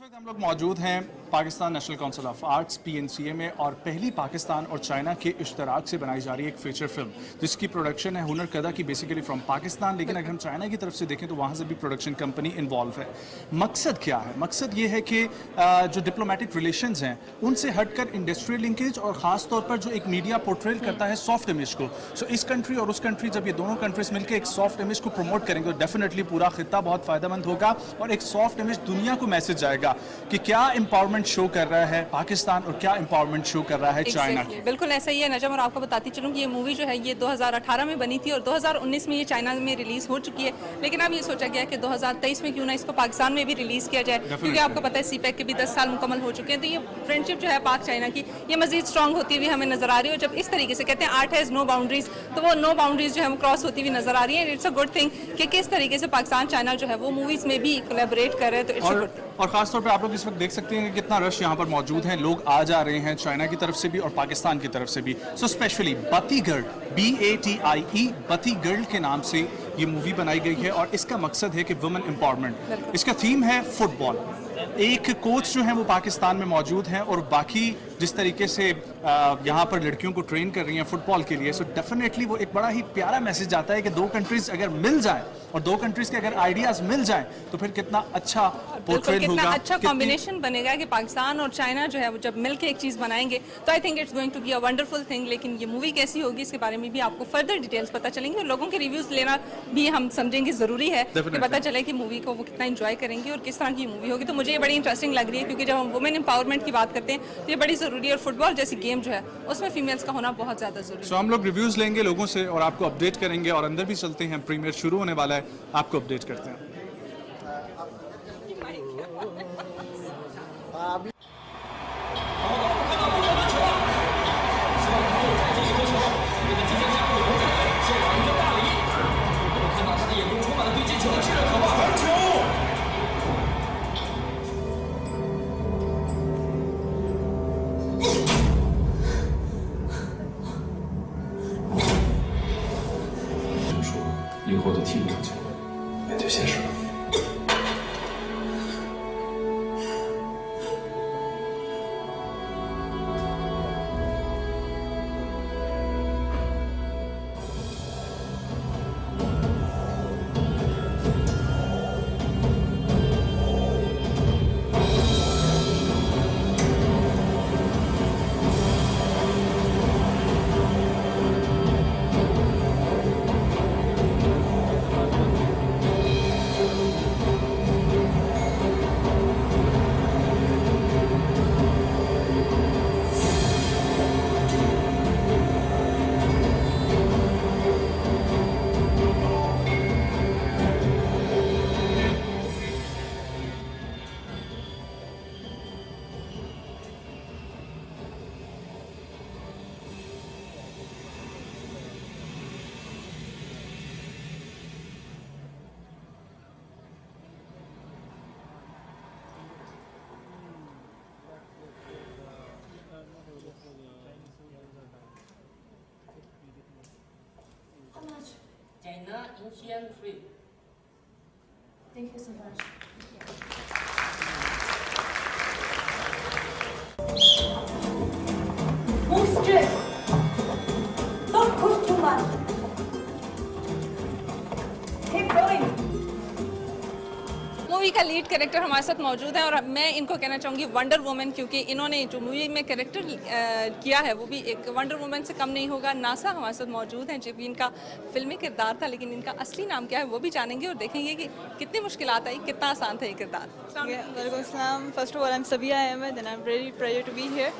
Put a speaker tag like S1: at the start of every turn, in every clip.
S1: वक्त हम लोग मौजूद हैं Pakistan national council of arts PNCA में और पहली पाकिस्तान और चाइना के इश्तराक से बनाई जा रही है एक फीचर फिल्म जिसकी प्रोडक्शन है हुनर कदा की बेसिकली फ्रॉम पाकिस्तान, लेकिन अगर हम चाइना की तरफ से देखें तो वहाँ से भी प्रोडक्शन कंपनी इन्वॉल्व है। मकसद क्या है? मकसद ये है कि जो डिप्लोमेटिक रिलेशंस हैं उनसे हटकर इंडस्ट्रियल लिंकेज और ख़ास तौर पर जो एक मीडिया पोर्ट्रेल करता है सॉफ्ट इमेज को, सो इस कंट्री और उस कंट्री जब ये दोनों कंट्रीज मिलकर एक सॉफ्ट इमेज को प्रमोट करेंगे तो डेफिनेटली पूरा खित्ता बहुत फ़ायदेमंद होगा और एक सॉफ्ट इमेज दुनिया को मैसेज जाएगा कि क्या एम्पावरमेंट शो कर रहा है पाकिस्तान और क्या एम्पावरमेंट शो कर रहा है चाइना।
S2: बिल्कुल ऐसा ही है नजम, और आपको बताती चलूँ कि ये मूवी जो है ये 2018 में बनी थी और 2019 में ये चाइना में रिलीज हो चुकी है, लेकिन अब ये सोचा गया कि 2023 में क्यों ना इसको पाकिस्तान में भी रिलीज किया जाए, क्योंकि आपको पता है CPEC के भी 10 साल मुकम्मल हो चुके हैं। तो ये फ्रेंडशिप जो है पाक चाइना की ये मजीद स्ट्रॉन्ग होती हुई हमें नजर आ रही है। और जब इस तरीके से कहते हैं आर्ट हैज नो बाउंड्रीज, तो वो नो बाउंड्रीज जो है वो क्रॉस होती हुई नजर आ रही है। इट्स अ गुड थिंग कि किस तरीके से पाकिस्तान चाइना जो है वो मूवीज में भी कोलैबोरेट कर रहे हैं, तो इट्स अ गुड।
S1: और खास तौर पे आप लोग इस वक्त देख सकते हैं कि कितना रश यहाँ पर मौजूद है, लोग आ जा रहे हैं चाइना की तरफ से भी और पाकिस्तान की तरफ से भी। सो स्पेशली बती गर्ल BATIE बती गर्ल के नाम से ये मूवी बनाई गई है और इसका मकसद है कि वुमेन एम्पावरमेंट। इसका थीम है फुटबॉल। एक कोच जो है वो पाकिस्तान में मौजूद हैं और बाकी जिस तरीके से यहाँ पर लड़कियों को ट्रेन कर रही हैं फुटबॉल के लिए, सो डेफिनेटली वो एक बड़ा ही प्यारा मैसेज आता है कि दो कंट्रीज अगर मिल जाएं और दो कंट्रीज के अगर आइडियाज मिल जाएं तो फिर कितना अच्छा पोर्ट्रेल होगा,
S2: कितना अच्छा कॉम्बिनेशन बनेगा कि पाकिस्तान और चाइना जो है वो जब मिलकर एक चीज़ बनाएंगे तो I think it's going to be a wonderful thing. लेकिन ये मूवी कैसी होगी इसके बारे में भी आपको फर्दर डिटेल्स पता चलेंगे और लोगों के रिव्यूज लेना भी हम समझेंगे ज़रूरी है कि पता चले कि मूवी को वो कितना इंजॉय करेंगे और किस तरह की मूवी होगी। तो मुझे ये बड़ी इंटरेस्टिंग लग रही है क्योंकि जब हम वुमेन एम्पावरमेंट की बात करते हैं तो ये बड़ी ज़रूरी है और फुटबॉल जैसी गेम जो है उसमें फीमेल्स का होना बहुत ज़्यादा ज़रूरी है।
S1: सो हम लोग रिव्यूज़ लेंगे लोगों से और आपको अपडेट करेंगे और अंदर भी चलते हैं, प्रीमियर शुरू होने वाला है, आपको अपडेट करते हैं।
S3: 以后的替补球员面对现实。
S4: China Asian trip.
S5: Thank you so much. Move straight. Don't push too much. Keep going.
S2: Movie का लीड कैरेक्टर हमारे साथ मौजूद है और मैं इनको कहना चाहूँगी वंडर वुमन, क्योंकि इन्होंने जो मूवी में कैरेक्टर किया है वो भी एक वंडर वुमन से कम नहीं होगा। नासा हमारे साथ मौजूद हैं जो भी इनका फिल्मी किरदार था, लेकिन इनका असली नाम क्या है वो भी जानेंगे और देखेंगे कि कितनी मुश्किलात आई, कितना आसान था ये किरदार।
S6: वालेकुम अस्सलाम। First of all I am Sabia Ahmed and I am very proud to be here.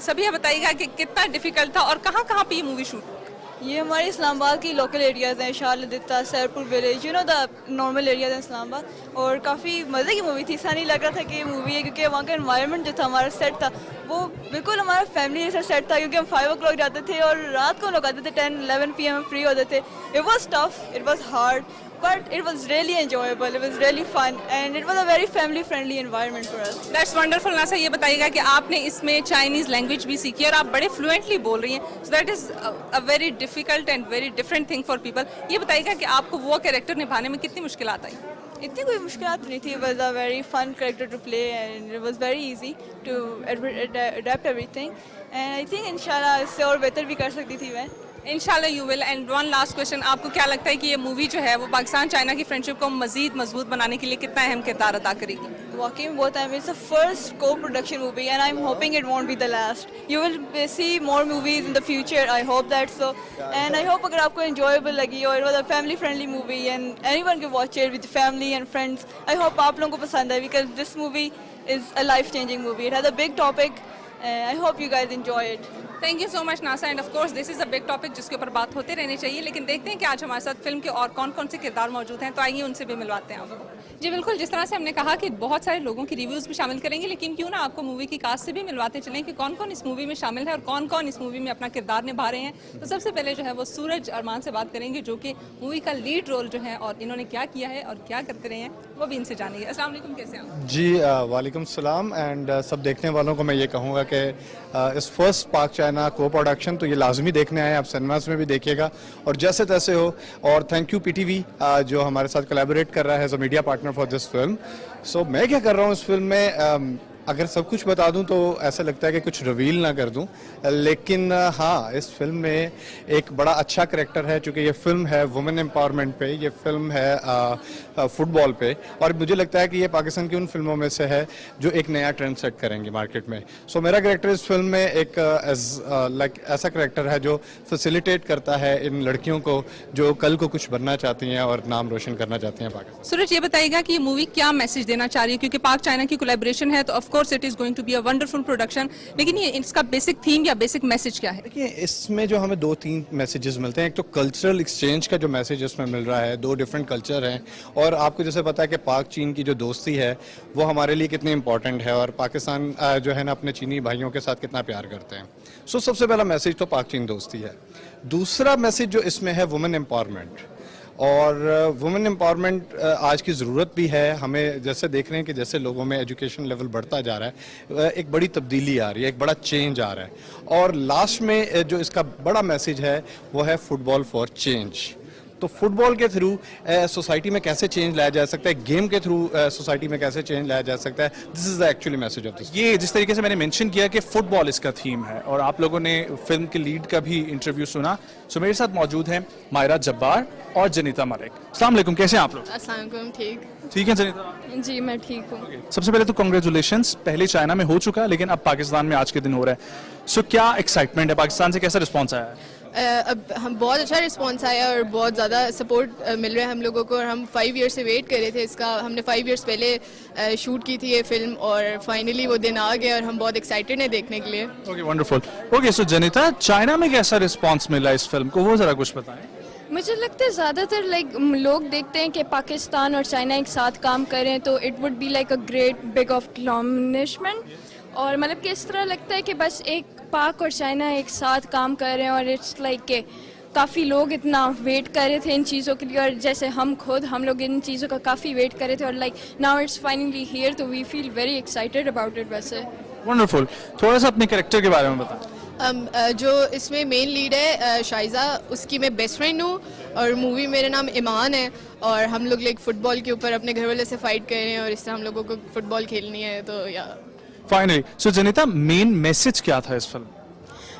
S2: Sabia बताइएगा कि कितना डिफिकल्ट था और कहाँ कहाँ पे ये मूवी शूट?
S6: ये हमारे इस्लामाबाद की लोकल एरियाज़ हैं, Shardita, Saidpur village, you know the normal areas हैं इस्लामाबाद। और काफ़ी मज़े की मूवी थी, ऐसा नहीं लग रहा था कि ये मूवी है, क्योंकि वहाँ का एनवायरनमेंट जो था हमारा सेट था वो बिल्कुल हमारा फैमिली जैसा सेट था, क्योंकि हम 5 o'clock जाते थे और रात को लोग आते थे 10-11 PM हम फ्री होते थे। It was tough, it was hard, but it was really enjoyable, it was really fun and it was a very family friendly environment for us.
S2: That's wonderful। NASA ये बताइएगा कि आपने इसमें चाइनीज़ लैंग्वेज भी सीखी और आप बड़े फ्लुएंटली बोल रही हैं, so that is a very difficult and very different thing for people। ये बताइएगा कि आपको वो कैरेक्टर निभाने में कितनी मुश्किलात आई?
S6: اتنی کوئی مشکلات نہیں تھی. Was a very fun character to play and it was very easy to adapt everything. And I think انشاءاللہ اس سے اور بہتر بھی کر سکتی تھی میں.
S2: انشاءاللہ you will. And one last question, آپ کو کیا لگتا ہے کہ یہ مووی جو ہے وہ پاکستان چائنا کی فرینڈشپ کو مزید مضبوط بنانے کے لیے کتنا اہم کردار ادا کرے گی؟
S6: واقعی میں بہت اہم. It's the first co-production movie and I'm hoping it won't be the last. You will see more movies in the future. I hope that so. And I hope اگر آپ کو enjoyable لگی اور it was a family friendly movie and anyone can watch it with family and friends. I hope آپ لوگوں کو پسند ہے because this movie is a life changing movie. It has a big topic. I hope you guys enjoy it.
S2: Thank you so much NASA. And of course this is a big topic جس کے اوپر بات ہوتے رہنی چاہیے, لیکن دیکھتے ہیں کہ آج ہمارے ساتھ فلم کے اور کون کون سے کردار موجود ہیں, تو آئیے ان سے بھی ملواتے ہیں آپ کو. جی بالکل, جس طرح سے ہم نے کہا کہ بہت سارے لوگوں کی ریویوز بھی شامل کریں گے, لیکن کیوں نہ آپ کو مووی کی کاسٹ سے بھی ملواتے چلیں کہ کون کون اس مووی میں شامل ہے اور کون کون اس مووی میں اپنا کردار نبھا رہے ہیں. تو سب سے پہلے جو ہے وہ سورج ارمان سے بات کریں گے, جو کہ مووی کا لیڈ رول جو ہے اور انہوں نے کیا کیا ہے اور کیا کرتے رہے ہیں وہ بھی ان سے جانیں گے. السلام علیکم, کیسے ہیں؟
S7: جی وعلیکم السلام. اینڈ سب دیکھنے والوں کو میں یہ کہوں گا کہ اس فرسٹ پاک چائنا کو پروڈکشن تو یہ لازمی دیکھنے آئے, آپ سنیماز میں بھی دیکھیے گا اور جیسے تیسے ہو. اور تھینک یو پی ٹی وی جو ہمارے ساتھ کولیبوریٹ کر رہا ہے as a media partner for this film. So میں کیا کر رہا ہوں اس فلم میں, اگر سب کچھ بتا دوں تو ایسا لگتا ہے کہ کچھ ریویل نہ کر دوں, لیکن ہاں اس فلم میں ایک بڑا اچھا کریکٹر ہے, چونکہ یہ فلم ہے وومن امپاورمنٹ پہ, یہ فلم ہے فٹ بال پہ, اور مجھے لگتا ہے کہ یہ پاکستان کی ان فلموں میں سے ہے جو ایک نیا ٹرینڈ سیٹ کریں گے مارکیٹ میں. سو میرا کریکٹر اس فلم میں ایک ایسا کریکٹر ہے جو فیسیلیٹیٹ کرتا ہے ان لڑکیوں کو جو کل کو کچھ بننا چاہتی ہیں اور نام روشن کرنا چاہتی ہیں پاکستان.
S2: سورج, یہ بتائیے گا کہ یہ مووی کیا میسج دینا چاہ رہی ہے, کیونکہ پاک چائنا کی کولیبریشن ہے تو of course it is going to be a wonderful production, لیکن یہ اس کا بیسک تھیم یا بیسک میسج کیا ہے؟
S7: دیکھیے اس میں جو ہمیں 2-3 میسیجز ملتے ہیں. ایک تو کلچرل ایکسچینج کا جو میسیج اس میں مل رہا ہے, 2 ڈفرینٹ کلچر ہیں, اور آپ کو جیسے پتا ہے کہ پاک چین کی جو دوستی ہے وہ ہمارے لیے کتنی امپورٹنٹ ہے, اور پاکستان جو ہے نا اپنے چینی بھائیوں کے ساتھ کتنا پیار کرتے ہیں. سو سب سے پہلا میسیج تو پاک چین دوستی ہے. دوسرا میسیج جو اس میں ہے وومن امپاورمنٹ, اور وومن امپاورمنٹ آج کی ضرورت بھی ہے. ہمیں جیسے دیکھ رہے ہیں کہ جیسے لوگوں میں ایجوکیشن لیول بڑھتا جا رہا ہے, ایک بڑی تبدیلی آ رہی ہے, ایک بڑا چینج آ رہا ہے. اور لاسٹ میں جو اس کا بڑا میسیج ہے وہ ہے فٹ بال فار چینج. تو فٹ بال کے تھرو سوسائٹی میں کیسے چینج لایا جا سکتا ہے, گیم کے تھرو سوسائٹی میں کیسے چینج لایا جا سکتا ہے, this is the actually message of this.
S1: یہ جس طریقے سے میں نے مینشن کیا کہ فٹ بال اس کا تھیم ہے, اور آپ لوگوں نے فلم کے لیڈ کا بھی انٹرویو سنا. سو میرے ساتھ موجود ہیں مائرہ جبار اور جنیتا ملک. السلام علیکم, کیسے ہیں آپ لوگ؟
S5: السلام علیکم.
S1: ٹھیک ہے جنیتا؟
S5: جی میں ٹھیک ہوں.
S1: سب سے پہلے تو کنگریچولیشنس, پہلے چائنا میں ہو چکا لیکن اب پاکستان میں آج کے دن ہو رہا ہے. سو کیا ایکسائٹمنٹ ہے, پاکستان سے کیسا رسپانس آیا ہے؟
S5: اب ہم بہت اچھا رسپانس آیا اور بہت زیادہ سپورٹ مل رہا ہے ہم لوگوں کو, اور ہم 5 ایئر سے ویٹ کر رہے تھے اس کا. ہم نے 5 ایئرس پہلے شوٹ کی تھی یہ فلم, اور فائنلی وہ دن آ گیا اور ہم بہت ایکسائٹیڈ ہیں دیکھنے کے لیے.
S1: Okay wonderful. Okay so Janita, China میں کیسا رسپانس ملا اس فلم کو, وہ ذرا کچھ بتائیں.
S8: مجھے لگتا ہے زیادہ تر لوگ دیکھتے ہیں کہ پاکستان اور چائنا ایک ساتھ کام کریں تو it would be like a great big of diminishment, اور مطلب کہ اس طرح لگتا ہے کہ بس ایک پاک اور چائنا ایک ساتھ کام کر رہے ہیں, اور اٹس لائک کہ کافی لوگ اتنا ویٹ کر رہے تھے ان چیزوں کے لیے, اور جیسے ہم لوگ ان چیزوں کا کافی ویٹ کر رہے تھے, اور like now it's finally here, تو we feel very excited about it. ویسے
S1: ونڈرفل. تھوڑا سا اپنے کریکٹر کے بارے میں بتائیں.
S5: جو اس میں مین لیڈ ہے شائزہ, اس کی میں بیسٹ فرینڈ ہوں, اور مووی میرا نام ایمان ہے, اور ہم لوگ فٹ بال کے اوپر اپنے گھر والے سے فائٹ کر رہے ہیں, اور اس طرح ہم لوگوں کو فٹ بال کھیلنی ہے. تو یا
S1: فائنلی سو جنیتا, مین میسج کیا تھا اس فلم؟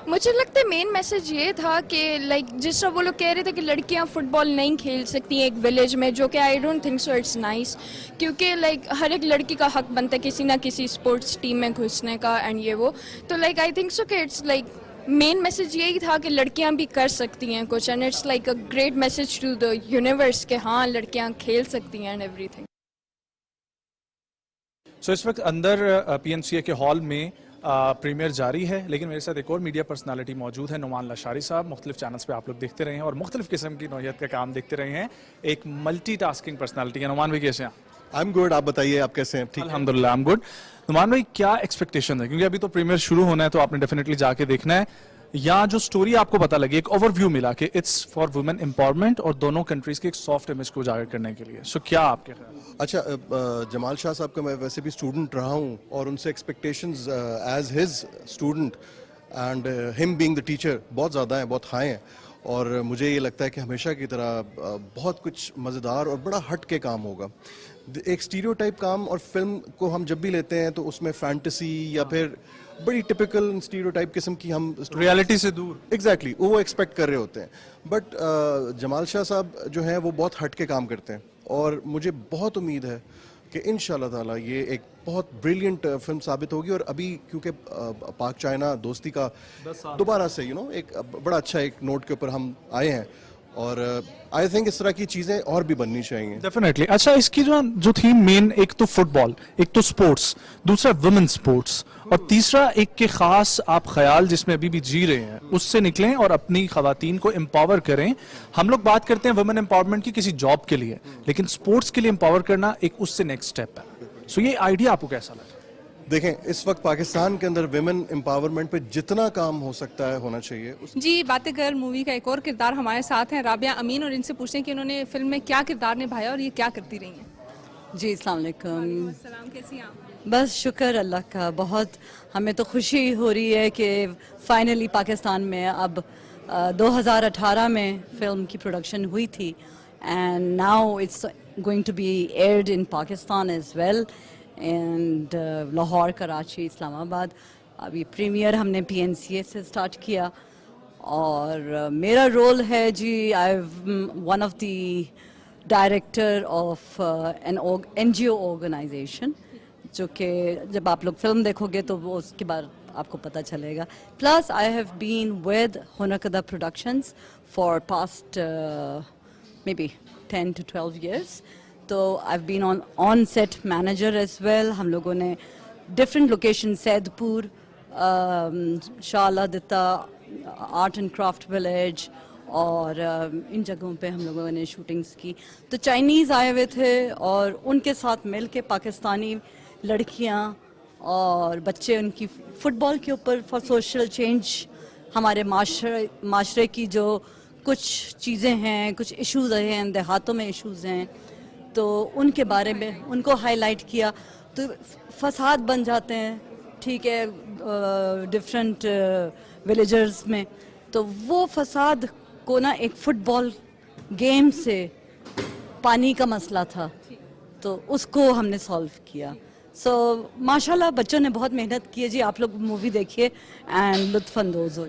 S8: مجھے لگتا ہے مین میسج یہ تھا کہ لائک جس طرح وہ لوگ کہہ رہے تھے کہ لڑکیاں فٹ بال نہیں کھیل سکتی ایک ولیج میں, جو کہ I don't think so it's nice, کیونکہ لائک ہر ایک لڑکی کا حق بنتا ہے کسی نہ کسی اسپورٹس ٹیم میں گھسنے کا, اینڈ یہ وہ. تو لائک آئی تھنک سو کہ اٹس لائک مین میسج یہی تھا کہ لڑکیاں بھی کر سکتی ہیں کچھ, and it's like a great message to the universe کہ ہاں لڑکیاں کھیل سکتی ہیں اینڈ ایوری تھنگ.
S1: سو اس وقت اندر پی این سی اے کے ہال میں پریمیئر جاری ہے, لیکن میرے ساتھ ایک اور میڈیا پرسنالٹی موجود ہے, نعمان لاشاری صاحب. مختلف چینلز پہ آپ لوگ دیکھتے رہے ہیں اور مختلف قسم کی نوعیت کا کام دیکھتے رہے ہیں, ایک ملٹی ٹاسکنگ پرسنالٹی ہے. نعمان بھائی کیسے ہیں؟
S9: آئی ایم گڈ, آپ بتائیے آپ کیسے ہیں؟ ٹھیک
S1: الحمدللہ آئی ایم گڈ. نعمان بھائی کیا ایکسپیکٹیشن ہے, کیونکہ ابھی تو پریمیئر شروع ہونا ہے تو آپ نے ڈیفینیٹلی جا کے دیکھنا ہے. یہاں جو سٹوری آپ کو پتہ لگی, ایک اوور ویو ملا کہ اٹس فار وومن امپاورمنٹ اور دونوں کنٹریز کی ایک سافٹ امیج کو اجاگر کرنے کے لیے. سو کیا آپ کے خیال؟
S9: اچھا, جمال شاہ صاحب کا میں ویسے بھی اسٹوڈنٹ رہا ہوں, اور ان سے expectations as his student and ہم بینگ دا ٹیچر بہت زیادہ ہیں, بہت ہائی ہیں. اور مجھے یہ لگتا ہے کہ ہمیشہ کی طرح بہت کچھ مزیدار اور بڑا ہٹ کے کام ہوگا. ایک اسٹیریوٹائپ کام اور فلم کو ہم جب بھی لیتے ہیں تو اس میں فینٹیسی یا پھر بڑی ٹپکل اسٹیریوٹائپ قسم کی ہم
S1: ریالٹی سے دور.
S9: ایگزیکٹلی وہ ایکسپیکٹ کر رہے ہوتے ہیں. بٹ جمال شاہ صاحب جو ہیں وہ بہت ہٹ کے کام کرتے ہیں اور مجھے بہت امید ہے کہ ان شاء اللہ تعالیٰ یہ ایک بہت بریلینٹ فلم ثابت ہوگی. اور ابھی کیونکہ پاک چائنا دوستی کا دوبارہ سے ایک بڑا اچھا ایک نوٹ کے اوپر ہم آئے ہیں اور آئی تھنک اس طرح کی چیزیں اور بھی بننی چاہیے.
S1: ڈیفینیٹلی. اچھا اس کی جو تھیم مین، ایک تو فٹ بال، ایک تو سپورٹس، دوسرا ویمن سپورٹس، اور تیسرا ایک کے خاص آپ خیال جس میں ابھی بھی جی رہے ہیں اس سے نکلیں اور اپنی خواتین کو امپاور کریں. ہم لوگ بات کرتے ہیں ویمن امپاورمنٹ کی کسی جاب کے لیے، لیکن سپورٹس کے لیے امپاور کرنا ایک اس سے نیکسٹ اسٹیپ ہے. سو یہ آئیڈیا آپ کو کیسا لگا؟
S9: دیکھیں اس وقت پاکستان کے اندر ویمن امپاورمنٹ پہ جتنا کام ہو سکتا ہے ہونا چاہیے.
S2: جی باتیں گرل مووی کا ایک اور کردار ہمارے ساتھ ہیں رابعہ امین، اور ان سے پوچھیں کہ انہوں نے فلم میں کیا کردار نبھایا اور یہ کیا کرتی رہی ہیں.
S10: جی السلام علیکم.
S2: السلام، کیسی ہیں آپ؟
S10: بس شکر اللہ کا. بہت ہمیں تو خوشی ہو رہی ہے کہ فائنلی پاکستان میں اب 2018 میں فلم کی پروڈکشن ہوئی تھی and now it's going to be aired in Pakistan as well and Lahore, Karachi, Islamabad. ابھی پریمیئر ہم نے PNCA سے اسٹارٹ کیا اور میرا رول ہے جی I one of the director of an NGO organization, جو کہ جب آپ لوگ فلم دیکھو گے تو وہ اس کے بعد آپ کو پتہ چلے گا. Plus I have been with Hunarkada productions for past may be 10 to 12 years. تو I have been on set manager as well. ہم لوگوں نے ڈفرینٹ لوکیشن، سید پور، شاہ دتا، آرٹ اینڈ کرافٹ ولیج اور ان جگہوں پہ ہم لوگوں نے شوٹنگز کی. تو چائنیز آئے ہوئے تھے اور ان کے ساتھ مل کے پاکستانی لڑکیاں اور بچے ان کی فٹ بال کے اوپر فار سوشل چینج، ہمارے معاشرے کی جو کچھ چیزیں ہیں، کچھ ایشوز ہیں، دیہاتوں میں ایشوز ہیں، تو ان کے بارے میں ان کو ہائی لائٹ کیا. تو فساد بن جاتے ہیں، ٹھیک ہے، ڈفرینٹ ولیجرز میں، تو وہ فساد کو نا ایک فٹ بال گیم سے، پانی کا مسئلہ تھا تو اس کو ہم نے سالو کیا. سو ماشاءاللہ بچوں نے بہت محنت کی ہے جی. آپ لوگ مووی دیکھیے اینڈ لطف اندوز ہو.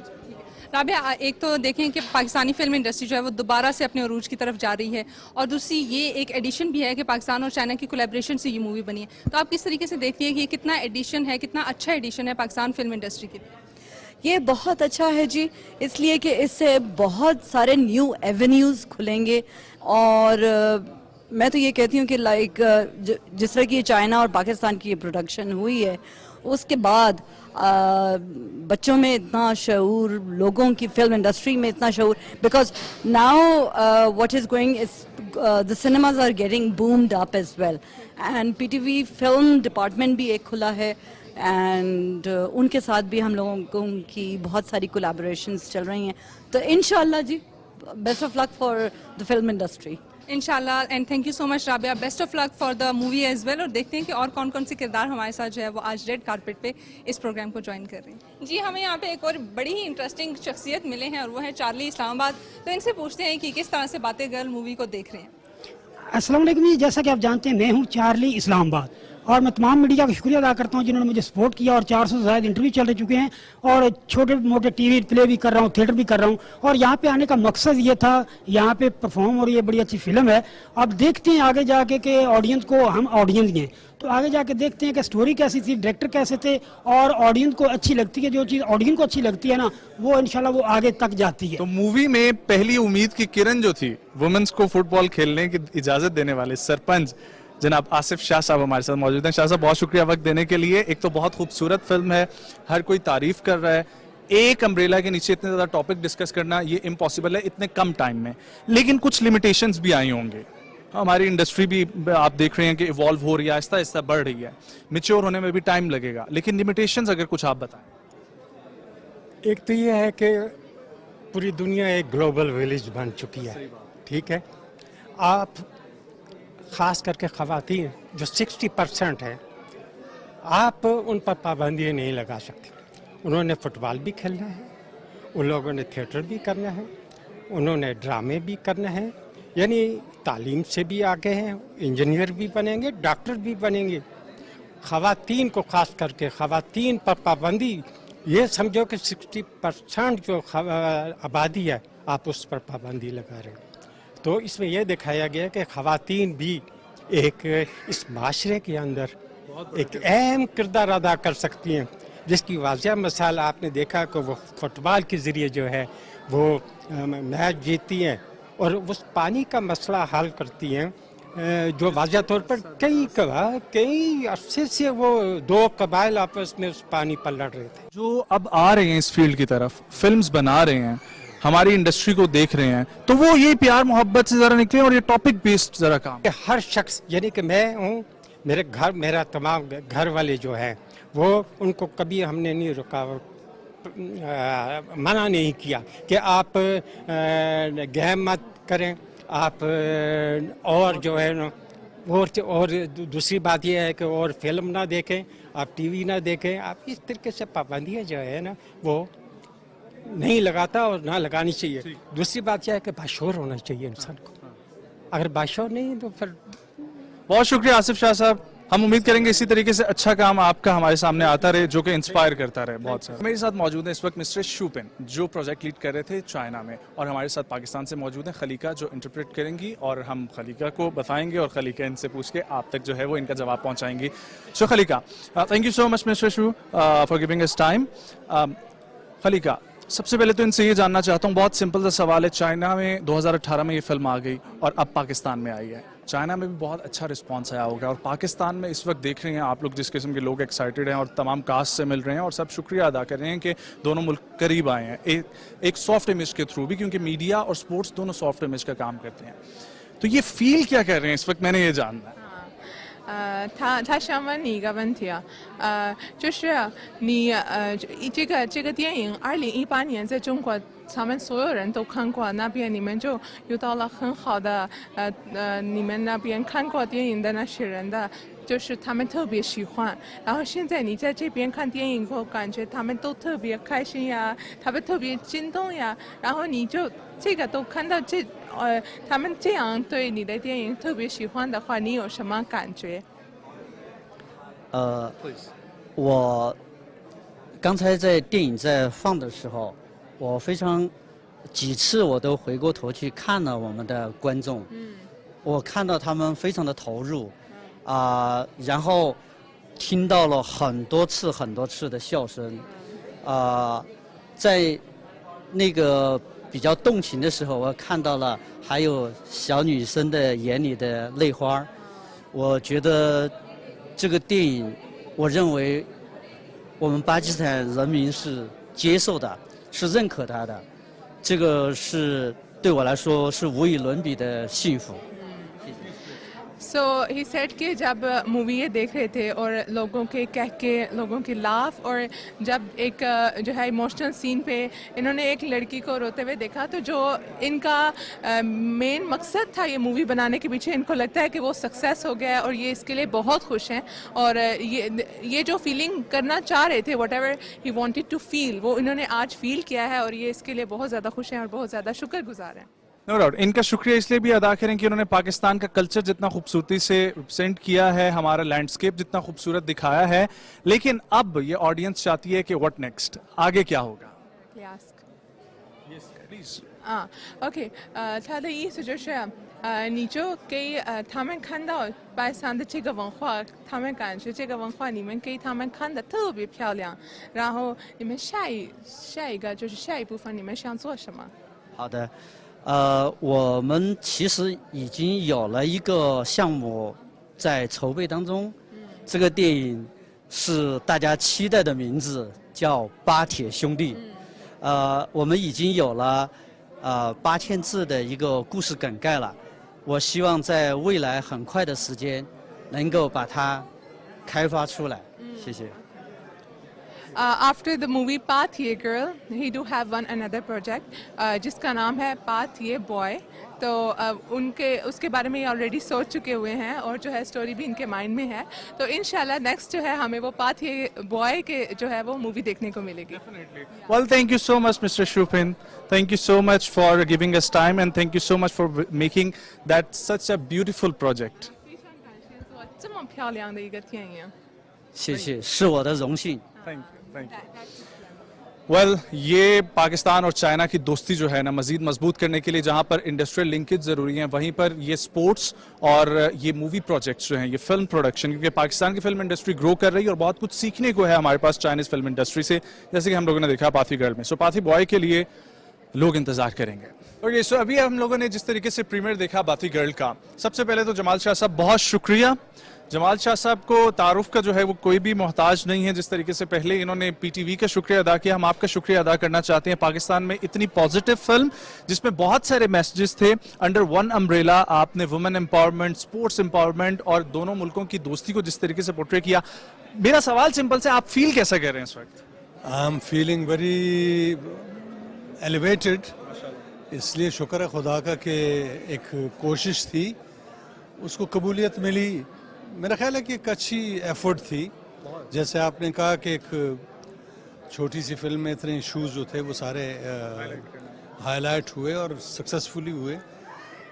S2: رابعہ، ایک تو دیکھیں کہ پاکستانی فلم انڈسٹری جو ہے وہ دوبارہ سے اپنے عروج کی طرف جا رہی ہے، اور دوسری یہ ایک ایڈیشن بھی ہے کہ پاکستان اور چائنا کی کولیبریشن سے یہ مووی بنی ہے. تو آپ کس طریقے سے دیکھتی ہیں کہ یہ کتنا ایڈیشن ہے، کتنا اچھا ایڈیشن ہے پاکستان فلم انڈسٹری کے لیے؟
S10: یہ بہت اچھا ہے جی، اس لیے کہ اس سے بہت سارے نیو ایونیوز کھلیں گے. اور میں تو یہ کہتی ہوں کہ لائک جس طرح کی چائنا اور پاکستان کی یہ پروڈکشن ہوئی ہے، اس کے بعد بچوں میں اتنا شعور، لوگوں کی فلم انڈسٹری میں اتنا شعور، because now what is going the cinemas are getting boomed up as well, and PTV film department بھی ایک کھلا ہے اینڈ ان کے ساتھ بھی ہم لوگوں کی بہت ساری کولیبوریشنز چل رہی ہیں. تو انشاءاللہ جی best of luck for the film industry.
S2: انشاءاللہ. And thank you so much Rabia. Best of luck for the movie as well. اور دیکھتے ہیں کہ اور کون کون سے کردار ہمارے ساتھ جو ہے وہ آج ریڈ کارپیٹ پہ اس پروگرام کو جوائن کر رہے ہیں. جی ہمیں یہاں پہ ایک اور بڑی ہی انٹرسٹنگ شخصیت ملے ہیں اور وہ ہے چارلی اسلام آباد. تو ان سے پوچھتے ہیں کہ کس طرح سے باتیں گرل مووی کو دیکھ رہے ہیں.
S11: السلام علیکم جی. جیسا کہ آپ جانتے ہیں میں ہوں چارلی اسلام آباد، اور میں تمام میڈیا کا شکریہ ادا کرتا ہوں جنہوں نے مجھے سپورٹ کیا، اور 400 سے زائد انٹرویو چل چکے ہیں، اور چھوٹے موٹے ٹی وی پلے بھی کر رہا ہوں، تھیٹر بھی کر رہا ہوں. اور یہاں پہ آنے کا مقصد یہ تھا، یہاں پہ پرفارم ہو رہی ہے، بڑی اچھی فلم ہے. اب دیکھتے ہیں آگے جا کے کہ آڈینس کو، ہم آڈینس ہیں تو آگے جا کے دیکھتے ہیں کہ سٹوری کیسی تھی، ڈائریکٹر کیسے تھے، اور آڈینس کو اچھی لگتی ہے جو چیز آڈینس کو اچھی لگتی ہے نا، وہ انشاءاللہ وہ آگے تک جاتی ہے.
S1: تو مووی میں پہلی امید کی کرن جو تھی وومنس کو فٹ بال کھیلنے کی اجازت دینے والے سرپنچ جناب آصف شاہ صاحب ہمارے ساتھ موجود ہیں. شاہ صاحب بہت شکریہ وقت دینے کے لیے. ایک تو بہت خوبصورت فلم ہے، ہر کوئی تعریف کر رہا ہے. ایک امبریلا کے نیچے اتنے زیادہ ٹاپک ڈسکس کرنا یہ امپاسبل ہے اتنے کم ٹائم میں، لیکن کچھ لمیٹیشنز بھی آئی ہوں گے. ہماری انڈسٹری بھی آپ دیکھ رہے ہیں کہ ایوالو ہو رہی ہے، آہستہ آہستہ بڑھ رہی ہے، میچور ہونے میں بھی ٹائم لگے گا، لیکن لمیٹیشنز اگر کچھ آپ بتائیں.
S12: ایک تو یہ ہے کہ پوری دنیا ایک گلوبل ولیج بن چکی ہے، ٹھیک ہے. آپ خاص کر کے خواتین جو 60% ہے، آپ ان پر پابندیاں نہیں لگا سکتے. انہوں نے فٹ بال بھی کھیلنا ہے، ان لوگوں نے تھیٹر بھی کرنا ہے، उन्होंने ड्रामे भी करने हैं, यानी तालीम से भी आगे हैं, इंजीनियर भी बनेंगे, डॉक्टर भी बनेंगे। ख़वातीन को ख़ास करके ख़वातीन पर पाबंदी, ये समझो कि 60% जो आबादी है आप उस पर पाबंदी लगा रहे हैं। तो इसमें यह दिखाया गया कि ख़वातीन भी एक इस माशरे के अंदर एक अहम किरदार अदा कर सकती हैं, जिसकी वाज़ह मिसाल आपने देखा कि वो फुटबॉल के ज़रिए जो है वो मैच जीतती हैं और उस पानी का मसला हल करती हैं, जो वाज़ह तौर पर कई अरसे से वो दो कबाइल आपस में उस पानी पर लड़ रहे थे।
S1: जो अब आ रहे हैं इस फील्ड की तरफ, फिल्म्स बना रहे हैं, हमारी इंडस्ट्री को देख रहे हैं, तो वो ये प्यार मोहब्बत से जरा निकले और ये टॉपिक बेस्ड जरा काम।
S12: हर शख्स, यानी कि मैं हूँ, मेरा तमाम घर वाले जो है वो, उनको कभी हमने नहीं मना नहीं किया कि आप गेम मत करें, आप और जो है ना, और दूसरी बात यह है कि और फिल्म ना देखें, आप टीवी ना देखें, आप इस तरीके से पाबंदियाँ जो है ना वो नहीं लगाता और ना लगानी चाहिए। दूसरी बात यह है कि बाशऊर होना चाहिए इंसान को, अगर बाशऊर नहीं तो फिर।
S1: बहुत शुक्रिया आसिफ शाह साहब, हम उम्मीद करेंगे इसी तरीके से अच्छा काम आपका हमारे सामने आता रहे, जो कि इंस्पायर करता रहे बहुत सारा। मेरे साथ मौजूद है इस वक्त मिस्टर शूपिन, जो प्रोजेक्ट लीड कर रहे थे चाइना में, और हमारे साथ पाकिस्तान से मौजूद है खलीका, जो इंटरप्रेट करेंगी, और हम खलीका को बताएंगे और खलीका इनसे पूछ के आप तक जो है वो इनका जवाब पहुँचाएंगी। So Khalika, thank you so much mister Shu for giving us time. Khalika, सबसे पहले तो इनसे ये जानना चाहता हूँ, बहुत सिंपल सा सवाल है, चाइना में 2018 में ये फिल्म आ गई और अब पाकिस्तान में आई है, चाइना में भी बहुत अच्छा रिस्पांस आया होगा, और पाकिस्तान में इस वक्त देख रहे हैं आप लोग जिस किस्म के लोग एक्साइटेड हैं और तमाम कास्ट से मिल रहे हैं और सब शुक्रिया अदा कर रहे हैं कि दोनों मुल्क करीब आए हैं एक सॉफ्ट इमेज के थ्रू भी, क्योंकि मीडिया और स्पोर्ट्स दोनों सॉफ्ट इमेज का काम करते हैं। तो ये फील क्या कर रहे हैं इस वक्त, मैंने ये जानना है।
S2: 他想问你一个问题啊，就是你这个电影2018年在中国，他们所有人都看过，那边你们就遇到了很好的你们那边看过电影的那些人的，就是他们特别喜欢。然后现在你在这边看电影后，感觉他们都特别开心呀，他们特别激动呀，然后你就这个都看到他们这样对你的电影特别喜欢的话，你有什么感觉？
S13: 我刚才在电影在放的时候，我几次我都回过头去看了我们的观众，我看到他们非常的投入，然后听到了很多次的笑声，在那个比较动情的时候，我看到了还有小女生的眼里的泪花。我觉得这个电影，我认为我们巴基斯坦人民是接受的，是认可它的，这个是对我来说是无与伦比的幸福。
S2: So he said कि जब मूवी ये देख रहे थे और लोगों के कह के लोगों की लाफ, और जब एक जो है इमोशनल सीन पे इन्होंने एक लड़की को रोते हुए देखा, तो जो इनका मेन मकसद था ये मूवी बनाने के पीछे, इनको लगता है कि वो सक्सेस हो गया है और ये इसके लिए बहुत खुश हैं, और ये जो फीलिंग करना चाह रहे थे, whatever he wanted to feel, वो इन्होंने आज फील किया है, और ये इसके लिए बहुत ज़्यादा खुश हैं और बहुत ज़्यादा शुक्रगुजार हैं।
S1: नो डाउट, इनका शुक्रिया इसलिए भी अदा करें कि उन्होंने पाकिस्तान का कल्चर जितना खूबसूरती से रिप्रेजेंट किया है, हमारा लैंडस्केप जितना खूबसूरत दिखाया है, लेकिन अब ये ऑडियंस चाहती है कि व्हाट नेक्स्ट, आगे क्या होगा?
S2: OK， 他的意思就是你就给他们看到白山的这个文化，他们感觉这个文化你们给他们看的特别漂亮，然后你们下一个就是下一部分你们想做什么？
S13: 好的。我们其实已经有了一个项目在筹备当中，这个电影是大家期待的名字，叫《巴铁兄弟》。我们已经有了8000字的一个故事梗概了，我希望在未来很快的时间能够把它开发出来。谢谢。
S6: after the movie Paathiye Girl, he do have one another project جس کا نام ہے Paathiye Boy. تو ان کے اس کے بارے میں آلریڈی سوچ چکے ہوئے ہیں اور جو ہے اسٹوری بھی ان کے مائنڈ میں ہے. تو انشاءاللہ نیکسٹ جو ہے ہمیں وہ Paathiye Boy کے جو ہے وہ مووی دیکھنے کو ملے گی.
S1: Well, thank you so much, Mr. Shupin. Thank you so much for giving us time, and thank you so much for making that such a beautiful project.
S6: 这么漂亮的一个电影。
S13: 谢谢，是我的荣幸。
S1: Thank you. Well, یہ پاکستان اور China کی دوستی جو ہے نا مزید مضبوط کرنے کے لیے جہاں پر انڈسٹریل لنکیج ضروری ہیں وہیں پر یہ سپورٹس اور یہ مووی پروجیکٹس جو ہیں یہ فلم پروڈکشن کیونکہ پاکستان کی فلم انڈسٹری گرو کر رہی ہے اور بہت کچھ سیکھنے کو ہے ہمارے پاس چائنیز فلم انڈسٹری سے جیسے کہ ہم لوگوں نے دیکھا پاتھی گرل میں. سو پاتھی بوائے کے لیے لوگ انتظار کریں گے. اوکے سو ابھی ہم لوگوں نے جس طریقے سے پریمیئر دیکھا پاتھی گرل کا, سب سے پہلے تو جمال شاہ صاحب بہت شکریہ. جمال شاہ صاحب کو تعارف کا جو ہے وہ کوئی بھی محتاج نہیں ہے. جس طریقے سے پہلے انہوں نے پی ٹی وی کا شکریہ ادا کیا, ہم آپ کا شکریہ ادا کرنا چاہتے ہیں. پاکستان میں اتنی پازیٹیو فلم جس میں بہت سارے میسیجز تھے انڈر ون امبریلا, آپ نے وومن امپاورمنٹ, اسپورٹس امپاورمنٹ اور دونوں ملکوں کی دوستی کو جس طریقے سے پورٹری کیا. میرا سوال سمپل سے, آپ فیل کیسا کر رہے ہیں اس وقت؟
S12: I am feeling very elevated. اس لیے شکر ہے خدا کا کہ ایک کوشش تھی اس کو قبولیت ملی. میرا خیال ہے کہ ایک اچھی ایفرٹ تھی. جیسے آپ نے کہا کہ ایک چھوٹی سی فلم میں اتنے ایشوز جو تھے وہ سارے ہائی لائٹ ہوئے اور سکسیسفلی ہوئے.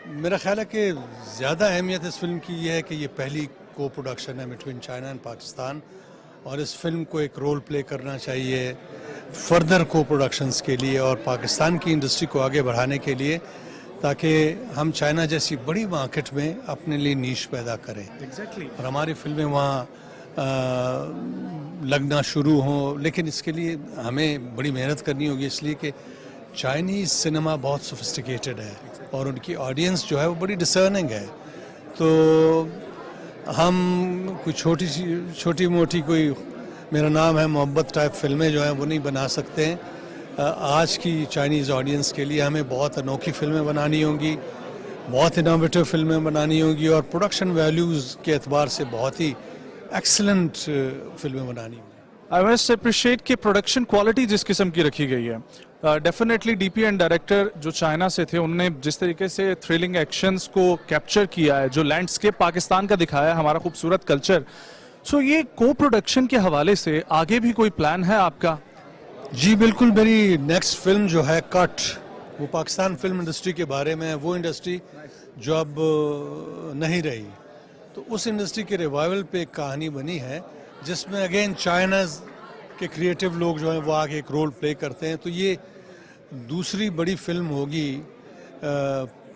S12: میرا خیال ہے کہ زیادہ اہمیت اس فلم کی یہ ہے کہ یہ پہلی کو پروڈکشن ہے بٹوین چائنا اینڈ پاکستان, اور اس فلم کو ایک رول پلے کرنا چاہیے فردر کو پروڈکشنز کے لیے اور پاکستان کی انڈسٹری کو آگے بڑھانے کے لیے, تاکہ ہم چائنا جیسی بڑی مارکیٹ میں اپنے لیے نیش پیدا کریں اور ہماری فلمیں وہاں لگنا شروع ہوں. لیکن اس کے لیے ہمیں بڑی محنت کرنی ہوگی, اس لیے کہ چائنیز سنیما بہت سوفسٹیکیٹڈ ہے اور ان کی آڈینس جو ہے وہ بڑی ڈسرننگ ہے. تو ہم کوئی چھوٹی موٹی کوئی میرا نام ہے محبت ٹائپ فلمیں جو ہیں وہ نہیں بنا سکتے ہیں. آج کی چائنیز آڈینس کے لیے ہمیں بہت انوکھی فلمیں بنانی ہوں گی, بہت انوویٹو فلمیں بنانی ہوں گی اور پروڈکشن ویلیوز کے اعتبار سے بہت ہی ایکسلنٹ فلمیں بنانی ہوں گی.
S1: آئی مسٹ اپریشیٹ کہ پروڈکشن کوالٹی جس قسم کی رکھی گئی ہے, definitely D P and director جو چائنا سے تھے انہوں نے جس طریقے سے تھرلنگ ایکشنز کو کیپچر کیا ہے, جو لینڈسکیپ پاکستان کا دکھایا ہے, ہمارا خوبصورت کلچر. سو یہ کو پروڈکشن کے حوالے سے آگے بھی کوئی پلان ہے آپ کا؟
S12: جی بالکل. میری نیکسٹ فلم جو ہے کٹ, وہ پاکستان فلم انڈسٹری کے بارے میں, وہ انڈسٹری جو اب نہیں رہی, تو اس انڈسٹری کے ریوائول پہ ایک کہانی بنی ہے جس میں اگین چائناز کے کریٹیو لوگ جو ہیں وہ آگے ایک رول پلے کرتے ہیں. تو یہ دوسری بڑی فلم ہوگی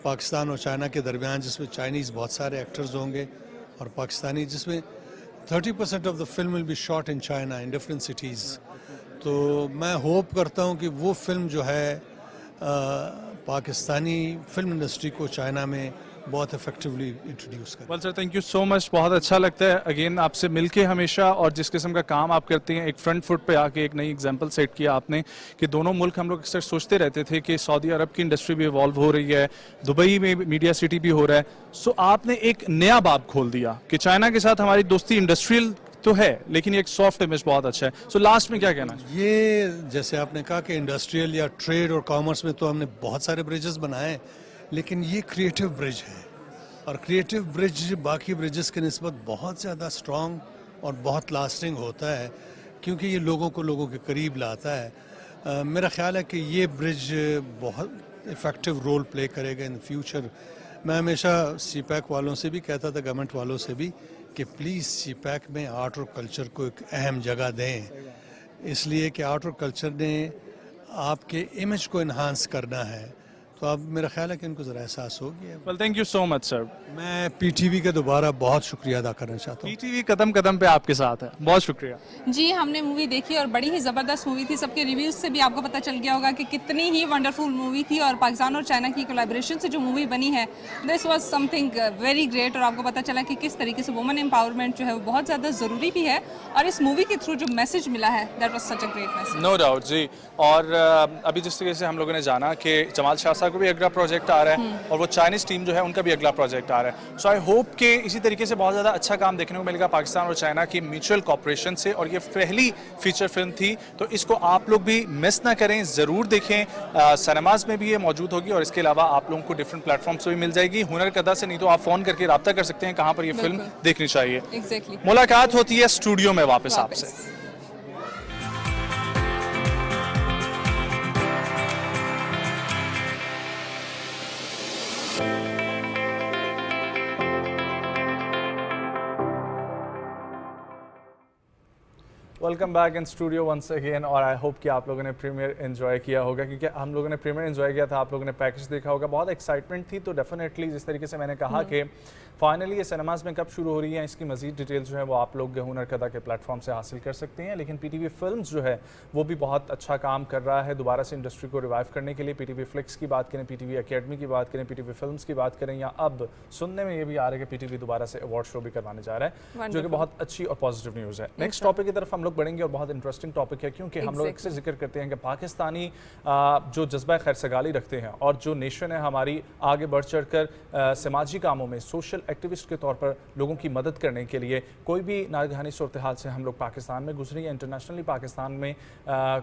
S12: پاکستان اور چائنا کے درمیان جس میں چائنیز بہت سارے ایکٹرز ہوں گے اور پاکستانی, جس میں 30% of the film will be shot in China in different cities. تو میں ہوپ کرتا ہوں کہ وہ فلم جو ہے پاکستانی فلم انڈسٹری کو چائنا میں بہت افیکٹولی انٹروڈیوس کریں.
S1: Well sir, thank you so much. بہت اچھا لگتا ہے اگین آپ سے مل کے ہمیشہ, اور جس قسم کا کام آپ کرتے ہیں, ایک فرنٹ فٹ پہ آ کے ایک نئی ایگزامپل سیٹ کیا آپ نے کہ دونوں ملک, ہم لوگ اکثر سوچتے رہتے تھے کہ سعودی عرب کی انڈسٹری بھی ایوالو ہو رہی ہے, دبئی میں میڈیا سٹی بھی ہو رہا ہے. سو آپ نے ایک نیا باب کھول دیا کہ چائنا کے ساتھ ہماری دوستی انڈسٹریل تو ہے لیکن ایک سافٹ امیج بہت اچھا ہے. سو لاسٹ میں کیا کہنا ہے؟
S12: یہ جیسے آپ نے کہا کہ انڈسٹریل یا ٹریڈ اور کامرس میں تو ہم نے بہت سارے برجز بنائے, لیکن یہ کریٹیو برج ہے, اور کریٹیو برج باقی برجز کے نسبت بہت زیادہ اسٹرانگ اور بہت لاسٹنگ ہوتا ہے کیونکہ یہ لوگوں کے قریب لاتا ہے. میرا خیال ہے کہ یہ برج بہت افیکٹو رول پلے کرے گا ان فیوچر. میں ہمیشہ سی پیک والوں سے بھی کہتا تھا, گورنمنٹ والوں سے بھی, کہ پلیز سی پیک میں آرٹ اور کلچر کو ایک اہم جگہ دیں, اس لیے کہ آرٹ اور کلچر نے آپ کے امیج کو انہانس کرنا ہے. تو اب میرا خیال ہے کہ ان کو ذرا احساس ہو گیا.
S1: ویل تھینک یو سو مچ سر.
S12: میں پی ٹی وی کا دوبارہ بہت شکریہ ادا کرنا چاہتا ہوں.
S1: پی ٹی وی قدم قدم پہ آپ کے ساتھ ہے, بہت شکریہ.
S2: جی ہم نے مووی دیکھی اور بڑی ہی زبردست مووی تھی. سب کے ریویوز سے بھی آپ کو پتہ چل گیا ہوگا کہ کتنی ہی ونڈرفل مووی تھی, اور پاکستان اور چائنا کی کولیبریشن سے جو مووی بنی ہے this was some thing very great. اور آپ کو پتہ چلا کہ کس طریقے سے وومن امپاورمنٹ جو ہے وہ بہت زیادہ ضروری بھی ہے, اور اس مووی کے تھرو جو میسج ملا ہے that was such a great message.
S1: No doubt جی. اور ابھی جس طریقے سے ہم لوگوں نے جانا کہ جمال شاہ صاحب साहब का भी अगला प्रोजेक्ट आ रहा है और वो चाइनीज़ टीम जो है उनका भी अगला प्रोजेक्ट आ रहा है. सो आई होप कि इसी तरीके से बहुत ज़्यादा अच्छा काम देखने को मिलेगा पाकिस्तान और चाइना की म्यूचुअल कॉपरेशन से. और ये पहली फीचर फिल्म थी तो इसको आप लोग भी मिस ना करें, ज़रूर देखें. सिनेमाज में भी ये मौजूद होगी और इसके अलावा आप लोगों को डिफरेंट प्लेटफॉर्म से भी मिल जाएगी. हुनर कदा से नहीं तो आप फ़ोन करके रब्ता कर सकते हैं कहाँ पर ये फिल्म देखनी चाहिए.
S2: एग्जैक्टली.
S1: मुलाकात होती है स्टूडियो में वापस आपसे. Welcome back in studio once again. और आई होप कि आप लोगों ने प्रीमियर एंजॉय किया होगा, क्योंकि हम लोगों ने प्रीमियर एंजॉय किया था, आप लोगों ने पैकेज देखा होगा. बहुत एक्साइटमेंट थी. तो डेफिनेटली जिस तरीके से मैंने कहा कि फाइनली ये सिनेमाज में कब शुरू हो रही है, इसकी मजीद डिटेल्स जो है वो आप लोग हुनर कदा के प्लेटफॉर्म से हासिल कर सकते हैं. लेकिन पीटीवी फिल्म्स जो है वो भी बहुत अच्छा काम कर रहा है दोबारा से इंडस्ट्री को रिवाइव करने के लिए. पीटीवी फ्लिक्स की बात करें, पीटीवी एकेडमी की बात करें, पीटीवी फिल्म्स की बात करें, या अब सुनने में ये भी आ रहा है कि पीटीवी दोबारा से अवार्ड शो भी करवाने जा रहा है, जो कि बहुत अच्छी और पॉजिटिव न्यूज़ है. नेक्स्ट टॉपिक की तरफ हम लोग बढ़ेंगे और बहुत इंटरेस्टिंग टॉपिक है, क्योंकि हम लोग अक्सर जिक्र करते हैं कि पाकिस्तानी जो जज्बा खैरसगाली रखते हैं और जो नेशन है हमारी आगे बढ़ चढ़ कर समाजी कामों में सोशल एक्टिविस्ट के तौर पर लोगों की मदद करने के लिए, कोई भी नागहानी सूरत हाल से हम लोग पाकिस्तान में गुजरे या इंटरनेशनली पाकिस्तान में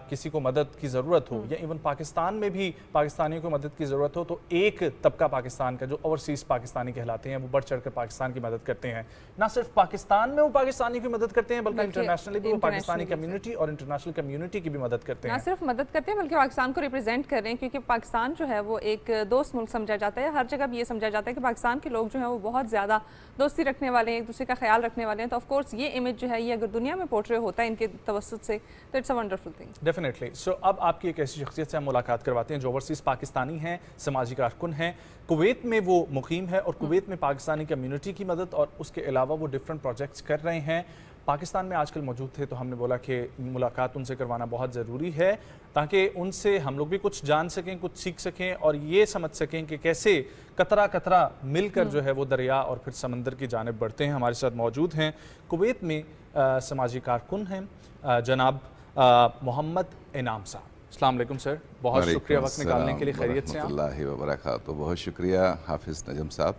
S1: किसी को मदद की ज़रूरत हो या इवन पाकिस्तान में भी पाकिस्तानियों को मदद की ज़रूरत हो, तो एक तबका पाकिस्तान का जो ओवरसीज़ पाकिस्तानी कहलाते हैं वो बढ़ चढ़ कर पाकिस्तान की मदद करते हैं. ना सिर्फ पाकिस्तान में वो पाकिस्तानी की मदद करते हैं बल्कि इंटरनेशनली भी वो पाकिस्तानी कम्युनिटी और इंटरनेशनल कम्युनिटी की भी मदद करते हैं.
S2: ना सिर्फ मदद करते हैं बल्कि पाकिस्तान को रिप्रेजेंट कर रहे हैं, क्योंकि पाकिस्तान जो है वो एक दोस्त मुल्क समझा जाता है. हर जगह भी ये समझा जाता है कि पाकिस्तान के लोग जो हैं वो बहुत ज़्यादा दोस्ती रखने वाले हैं, एक दूसरे का ख्याल रखने वाले हैं. तो ऑफ कोर्स ये इमेज जो है ये अगर दुनिया में पोर्ट्रे होता है इनके तवस्सुत से, तो it's a wonderful thing.
S1: Definitely. So अब आपकी एक ऐसी शख्सियत से हम मुलाकात करवाते हैं जो ओवरसीज़ पाकिस्तानी हैं, समाजी कारकुन हैं, कुवैत में वो मुकीम है और कुवैत में पाकिस्तानी कम्युनिटी की मदद और उसके अलावा वो डिफरेंट प्रोजेक्ट्स कर रहे हैं. पाकिस्तान में आजकल मौजूद थे तो हमने बोला कि मुलाकात उनसे करवाना बहुत ज़रूरी है, ताकि उनसे हम लोग भी कुछ जान सकें, कुछ सीख सकें और ये समझ सकें कि कैसे कतरा कतरा मिलकर जो है वो दरिया और फिर समंदर की जानिब बढ़ते हैं. हमारे साथ मौजूद हैं कुवैत में समाजी कारकुन हैं जनाब मोहम्मद इनाम साहब. अस्सलाम वालेकुम सर, बहुत शुक्रिया वक्त निकालने के लिए. खैरियत से आप?
S14: तो बहुत शुक्रिया हाफिज़ नजम साहब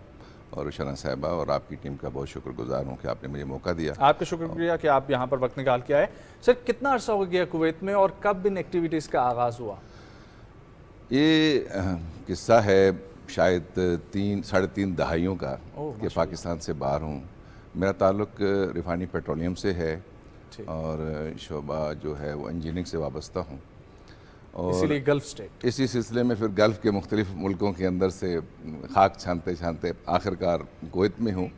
S14: और रुशना साहिबा और आपकी टीम का बहुत शुक्रगुजार हूँ कि आपने मुझे मौका दिया.
S1: आपका शुक्रिया कि आप यहाँ पर वक्त निकाल के आए. सर कितना अर्सा हो गया कुवैत में और कब इन एक्टिविटीज़ का आगाज़ हुआ?
S14: ये किस्सा है शायद साढ़े तीन दहाइयों का कि पाकिस्तान से बाहर हूँ. मेरा ताल्लुक़ रिफाइनी पेट्रोलियम से है और शोबा जो है वो इंजीनियरिंग से वाबस्ता हूँ और
S1: इसीलिए गल्फ स्टेट.
S14: इसी सिलसिले में फिर गल्फ़ के मुख्तलिफ मुल्कों के अंदर से खाक छानते छानते आखिरकार कुवैत में हूँ.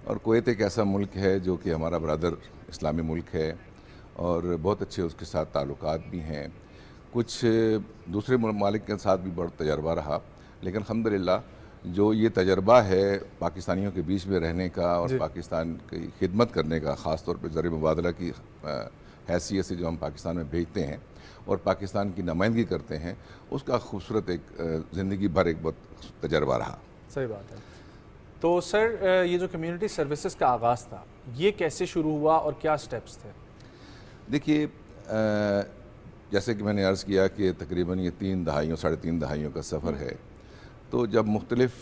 S14: और कुवैत एक ऐसा मुल्क है जो कि हमारा ब्रदर इस्लामी मुल्क है और बहुत अच्छे उसके साथ ताल्लुकात भी हैं. कुछ दूसरे ममालिक के साथ भी बड़ा तजर्बा रहा, लेकिन अल्हम्दुलिल्लाह जो ये तजर्बा है पाकिस्तानियों के बीच में रहने का और पाकिस्तान की खिदमत करने का, ख़ास तौर पर ज़र मुबादला की हैसियत से जो हम पाकिस्तान में भेजते हैं और पाकिस्तान की नुमाइंदगी करते हैं, उसका खूबसूरत एक ज़िंदगी भर एक बहुत तजर्बा रहा.
S1: सही बात है. तो सर ये जो कम्युनिटी सर्विसेज का आगाज़ था ये कैसे शुरू हुआ और क्या स्टेप्स थे?
S14: देखिए जैसे कि मैंने अर्ज़ किया कि तकरीबन ये साढ़े तीन दहाइयों का सफ़र है. तो जब मुख्तलिफ़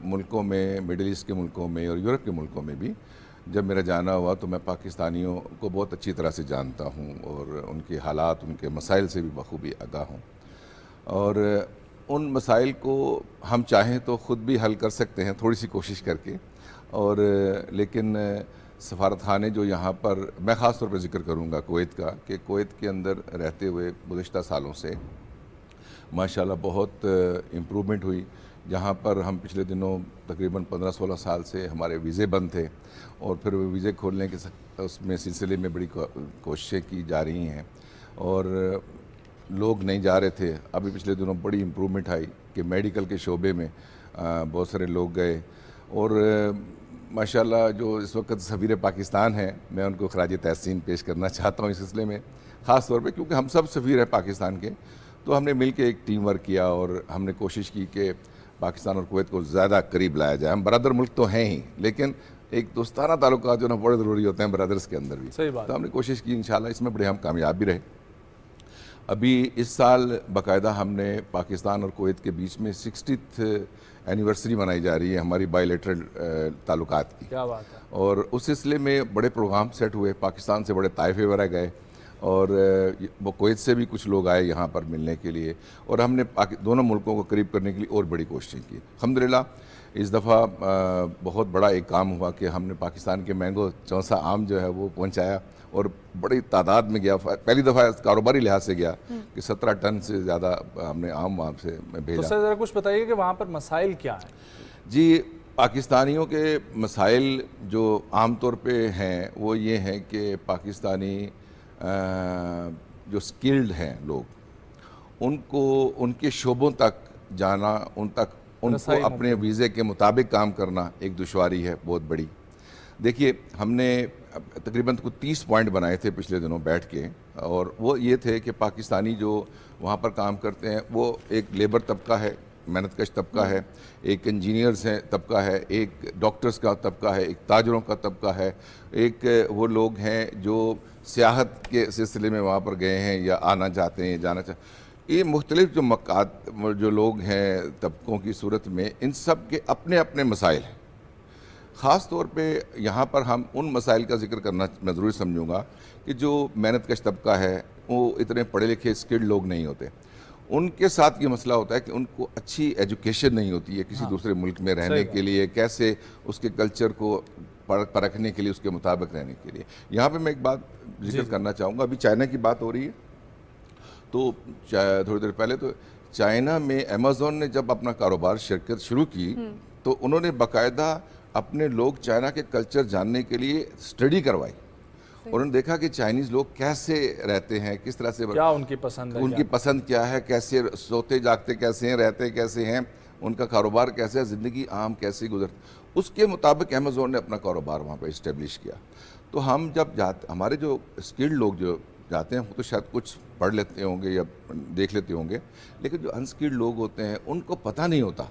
S14: मुल्कों में, मिडल ईस्ट के मुल्कों में और यूरोप के मुल्कों में भी जब मेरा जाना हुआ तो मैं पाकिस्तानियों को बहुत अच्छी तरह से जानता हूँ और उनके हालात, उनके मसाइल से भी बखूबी आगाह हूँ. और उन मसाइल को हम चाहें तो ख़ुद भी हल कर सकते हैं थोड़ी सी कोशिश करके. और लेकिन सफारत खाने जो यहाँ पर, मैं ख़ास तौर पर ज़िक्र करूँगा कुवैत का, कि कुवैत के अंदर रहते हुए गुज़िश्ता सालों से माशाल्लाह बहुत इम्प्रूवमेंट हुई. जहाँ पर हम पिछले दिनों तकरीबन 15-16 साल से हमारे वीज़े बंद थे और फिर वो वीज़े खोलने के उसमें सिलसिले में बड़ी कोशिशें की जा रही हैं और लोग नहीं जा रहे थे. अभी पिछले दिनों बड़ी इम्प्रूवमेंट आई कि मेडिकल के शोबे में बहुत सारे लोग गए और माशाल्लाह जो इस वक्त सफ़ीर पाकिस्तान हैं, मैं उनको खराज तहसीन पेश करना चाहता हूँ इस सिलसिले में, ख़ास तौर पे क्योंकि हम सब सफ़ीर हैं पाकिस्तान के. तो हमने मिल के एक टीम वर्क किया और हमने कोशिश की कि पाकिस्तान और कुवैत को ज़्यादा करीब लाया जाए. हम बरादर मुल्क तो हैं ही, लेकिन एक दोस्ताना ताल्लुकात जो ना बड़े ज़रूरी होते हैं ब्रदर्स के अंदर भी.
S1: सही बात.
S14: तो हमने कोशिश की, इंशाल्लाह इसमें बड़े हम कामयाब भी रहे. अभी इस साल बाकायदा हमने पाकिस्तान और कुवैत के बीच में 60th एनिवर्सरी मनाई जा रही है हमारी बायलैटरल ताल्लुकात की।
S1: क्या बात है।
S14: और उस सिलसिले में बड़े प्रोग्राम सेट हुए, पाकिस्तान से बड़े ताइफे वगैरह गए और वो कुवैत से भी कुछ लोग आए यहाँ पर मिलने के लिए, और हमने दोनों मुल्कों को करीब करने के लिए और बड़ी कोशिशें की। अल्हम्दुलिल्लाह इस दफ़ा बहुत बड़ा एक काम हुआ कि हमने पाकिस्तान के मैंगो चौसा आम जो है वो पहुँचाया, और बड़ी तादाद में गया। पहली दफ़ा कारोबारी लिहाज से गया कि 17 टन से ज़्यादा हमने आम वहाँ से भेजा।
S1: तो सर ज़रा कुछ बताइए कि वहाँ पर मसाइल क्या हैं? जी,
S14: पाकिस्तानियों के मसाइल जो आम तौर पे हैं वो ये हैं कि पाकिस्तानी जो स्किल्ड हैं लोग, उनको उनके शोबों तक जाना, उनको अपने वीज़े के मुताबिक काम करना एक दुश्वारी है बहुत बड़ी। देखिए, हमने तकरीबन कुछ 30 पॉइंट बनाए थे पिछले दिनों बैठ के, और वो ये थे कि पाकिस्तानी जो वहाँ पर काम करते हैं वो एक लेबर तबका है, मेहनतकश तबका है, एक इंजीनियर्स हैं तबका है, एक डॉक्टर्स का तबका है, एक ताजरों का तबका है, एक वो लोग हैं जो सियाहत के सिलसिले में वहाँ पर गए हैं या आना चाहते हैं, जाना चाहते। ये मुख्तलिफ जो लोग हैं तबकों की सूरत में, इन सब के अपने अपने मसाइल हैं। ख़ास तौर पे यहाँ पर हम उन मसाइल का जिक्र करना मैं ज़रूरी समझूंगा कि जो मेहनतकश तबका है वो इतने पढ़े लिखे स्किल्ड लोग नहीं होते। उनके साथ ये मसला होता है कि उनको अच्छी एजुकेशन नहीं होती है किसी दूसरे मुल्क में रहने के लिए, कैसे उसके कल्चर को परखने के लिए, उसके मुताबिक रहने के लिए। यहाँ पे मैं एक बात जिक्र करना चाहूँगा। अभी चाइना की बात हो रही है, तो थोड़ी देर पहले तो चाइना में अमेज़ॉन ने जब अपना कारोबार शिरकत शुरू की तो उन्होंने बाकायदा अपने लोग चाइना के कल्चर जानने के लिए स्टडी करवाई। उन्होंने देखा कि चाइनीज़ लोग कैसे रहते हैं, किस तरह से,
S1: क्या उनकी पसंद है,
S14: उनकी पसंद क्या है, कैसे सोते जागते कैसे हैं, रहते कैसे हैं, उनका कारोबार कैसे है, ज़िंदगी आम कैसे गुजरती, उसके मुताबिक अमेज़ॉन ने अपना कारोबार वहाँ पर इस्टेब्लिश किया। तो हम जब जाते, हमारे जो स्किल्ड लोग जो जाते हैं तो शायद कुछ पढ़ लेते होंगे या देख लेते होंगे, लेकिन जो अनस्किल्ड लोग होते हैं उनको पता नहीं होता,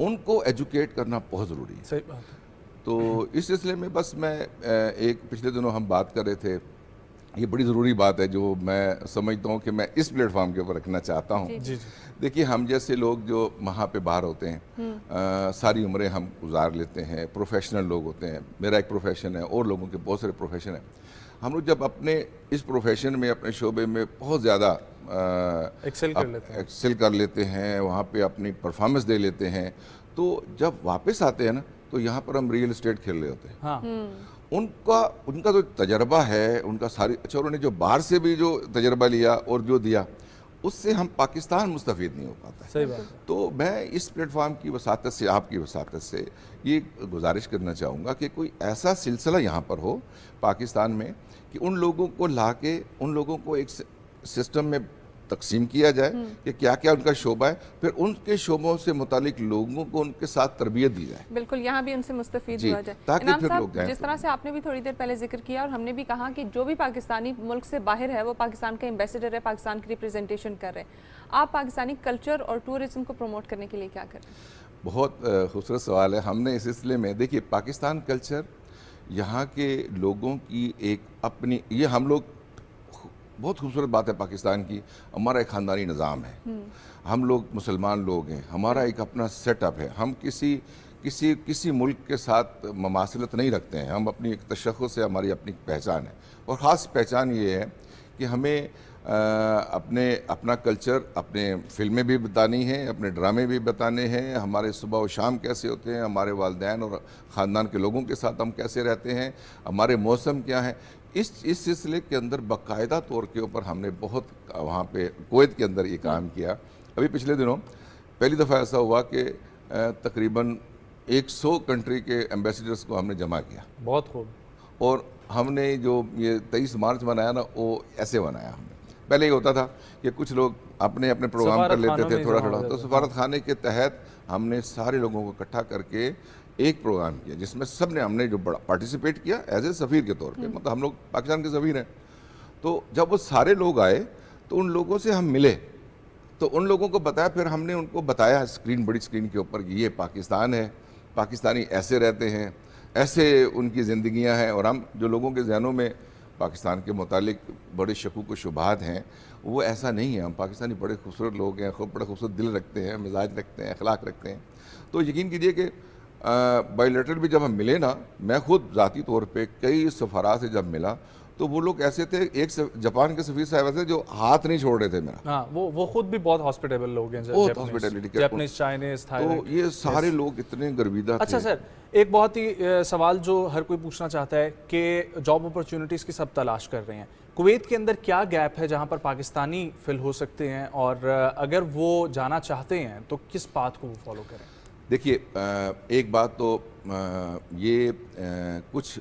S14: उनको एजुकेट करना बहुत ज़रूरी है।
S1: सही बात है।
S14: तो इस सिलसिले में बस मैं एक पिछले दिनों हम बात कर रहे थे, ये बड़ी ज़रूरी बात है जो मैं समझता हूँ कि मैं इस प्लेटफॉर्म के ऊपर रखना चाहता हूँ। देखिए, हम जैसे लोग जो वहाँ पे बाहर होते हैं, सारी उम्रें हम गुजार लेते हैं, प्रोफेशनल लोग होते हैं, मेरा एक प्रोफेशन है और लोगों के बहुत सारे प्रोफेशन हैं। हम लोग जब अपने इस प्रोफेशन में, अपने शोबे में बहुत ज़्यादा एक्सेल कर लेते हैं, वहाँ पे अपनी परफॉर्मेंस दे लेते हैं, तो जब वापस आते हैं ना तो यहाँ पर हम रियल एस्टेट खेल रहे होते हैं। हाँ। उनका जो तजर्बा है, उनका सारी, अच्छा उन्होंने जो बाहर से भी जो तजर्बा लिया और जो दिया, उससे हम पाकिस्तान मुस्तफ़ीद नहीं हो पाता।
S1: सही बात है।
S14: तो मैं इस प्लेटफॉर्म की वसातत से, आपकी वसातत से ये गुजारिश करना चाहूँगा कि कोई ऐसा सिलसिला यहाँ पर हो पाकिस्तान में कि उन लोगों को ला के, उन लोगों को एक सिस्टम में तकसीम किया जाए कि क्या क्या उनका शोबा है, फिर उनके शोबों से मुतालिक लोगों को उनके साथ तरबियत दी जाए।
S2: बिल्कुल, यहाँ भी उनसे मुस्तफीद हुआ जाए।
S14: ताकि
S2: इनाम
S14: फिर
S2: साहब,
S14: लोग जाएं।
S2: जिस तरह से आपने भी थोड़ी देर पहले जिक्र किया और हमने भी कहा कि जो भी पाकिस्तानी मुल्क से बाहर है वो पाकिस्तान का एम्बेसडर है, पाकिस्तान की रिप्रेजेंटेशन कर रहे हैं, आप पाकिस्तानी कल्चर और टूरिज्म को प्रमोट करने के लिए क्या कर रहे हैं?
S14: बहुत खूबसूरत सवाल है। हमने इस सिलसिले में, देखिए, पाकिस्तान कल्चर, यहाँ के लोगों की एक अपनी, ये हम लोग, बहुत खूबसूरत बात है पाकिस्तान की, हमारा एक ख़ानदानी निज़ाम है, हम लोग मुसलमान लोग हैं, हमारा एक अपना सेटअप है, हम किसी मुल्क के साथ ममासलत नहीं रखते हैं, हम अपनी एक तशख़्ख़ुस से, हमारी अपनी पहचान है, और ख़ास पहचान ये है कि हमें अपना कल्चर, अपने फिल्में भी बतानी हैं, अपने ड्रामे भी बताने हैं, हमारे सुबह और शाम कैसे होते हैं, हमारे वालिदैन और ख़ानदान के लोगों के साथ हम कैसे रहते हैं, हमारे मौसम क्या है। इस सिलसिले के अंदर बाकायदा तौर के ऊपर हमने बहुत वहाँ पे कुवैत के अंदर ये काम किया। अभी पिछले दिनों पहली दफ़ा ऐसा हुआ कि तकरीबन 100 कंट्री के एम्बेसडर्स को हमने जमा किया।
S1: बहुत खूब।
S14: और हमने जो ये 23 मार्च मनाया ना, वो ऐसे मनाया हमने। पहले ये होता था कि कुछ लोग अपने अपने प्रोग्राम कर लेते थे थोड़ा थोड़ा, तो सफारत खाने के तहत हमने सारे लोगों को इकट्ठा करके एक प्रोग्राम किया जिसमें सब ने, हमने जो बड़ा पार्टिसिपेट किया एज ए सफ़ीर के तौर पे, मतलब हम लोग पाकिस्तान के सफ़ीर हैं। तो जब वो सारे लोग आए तो उन लोगों से हम मिले, तो उन लोगों को बताया, फिर हमने उनको बताया स्क्रीन, बड़ी स्क्रीन के ऊपर, ये पाकिस्तान है, पाकिस्तानी ऐसे रहते हैं, ऐसे उनकी ज़िंदगियां हैं, और हम जो लोगों के जहनों में پاکستان کے متعلق بڑے شکوک و شبہات ہیں، وہ ایسا نہیں ہے. ہم پاکستانی بڑے خوبصورت لوگ ہیں، بڑے خوبصورت دل رکھتے ہیں، مزاج رکھتے ہیں، اخلاق رکھتے ہیں. تو یقین کیجئے کہ بائی لیٹرل بھی جب ہم ملے نا، میں خود ذاتی طور پہ کئی سفراء سے جب ملا تو وہ لوگ ایسے تھے، ایک جاپان کے سفیر صاحب ایسے جو ہاتھ نہیں چھوڑ رہے تھے میرا.
S1: ہاں وہ خود بھی بہت ہاسپٹیبل لوگ ہیں،
S14: بہت ہاسپٹیلٹی کے،
S1: جاپنیز، چائنیز،
S14: تو یہ سارے لوگ اتنے گرویدہ تھے.
S1: اچھا سر، ایک بہت ہی سوال جو ہر کوئی پوچھنا چاہتا ہے کہ جاب اپرچونٹیز کی سب تلاش کر رہے ہیں، کویت کے اندر کیا گیپ ہے جہاں پر پاکستانی فل ہو سکتے ہیں، اور اگر وہ جانا چاہتے ہیں تو کس پاتھ کو وہ فالو کریں؟
S14: دیکھیے ایک بات تو یہ کچھ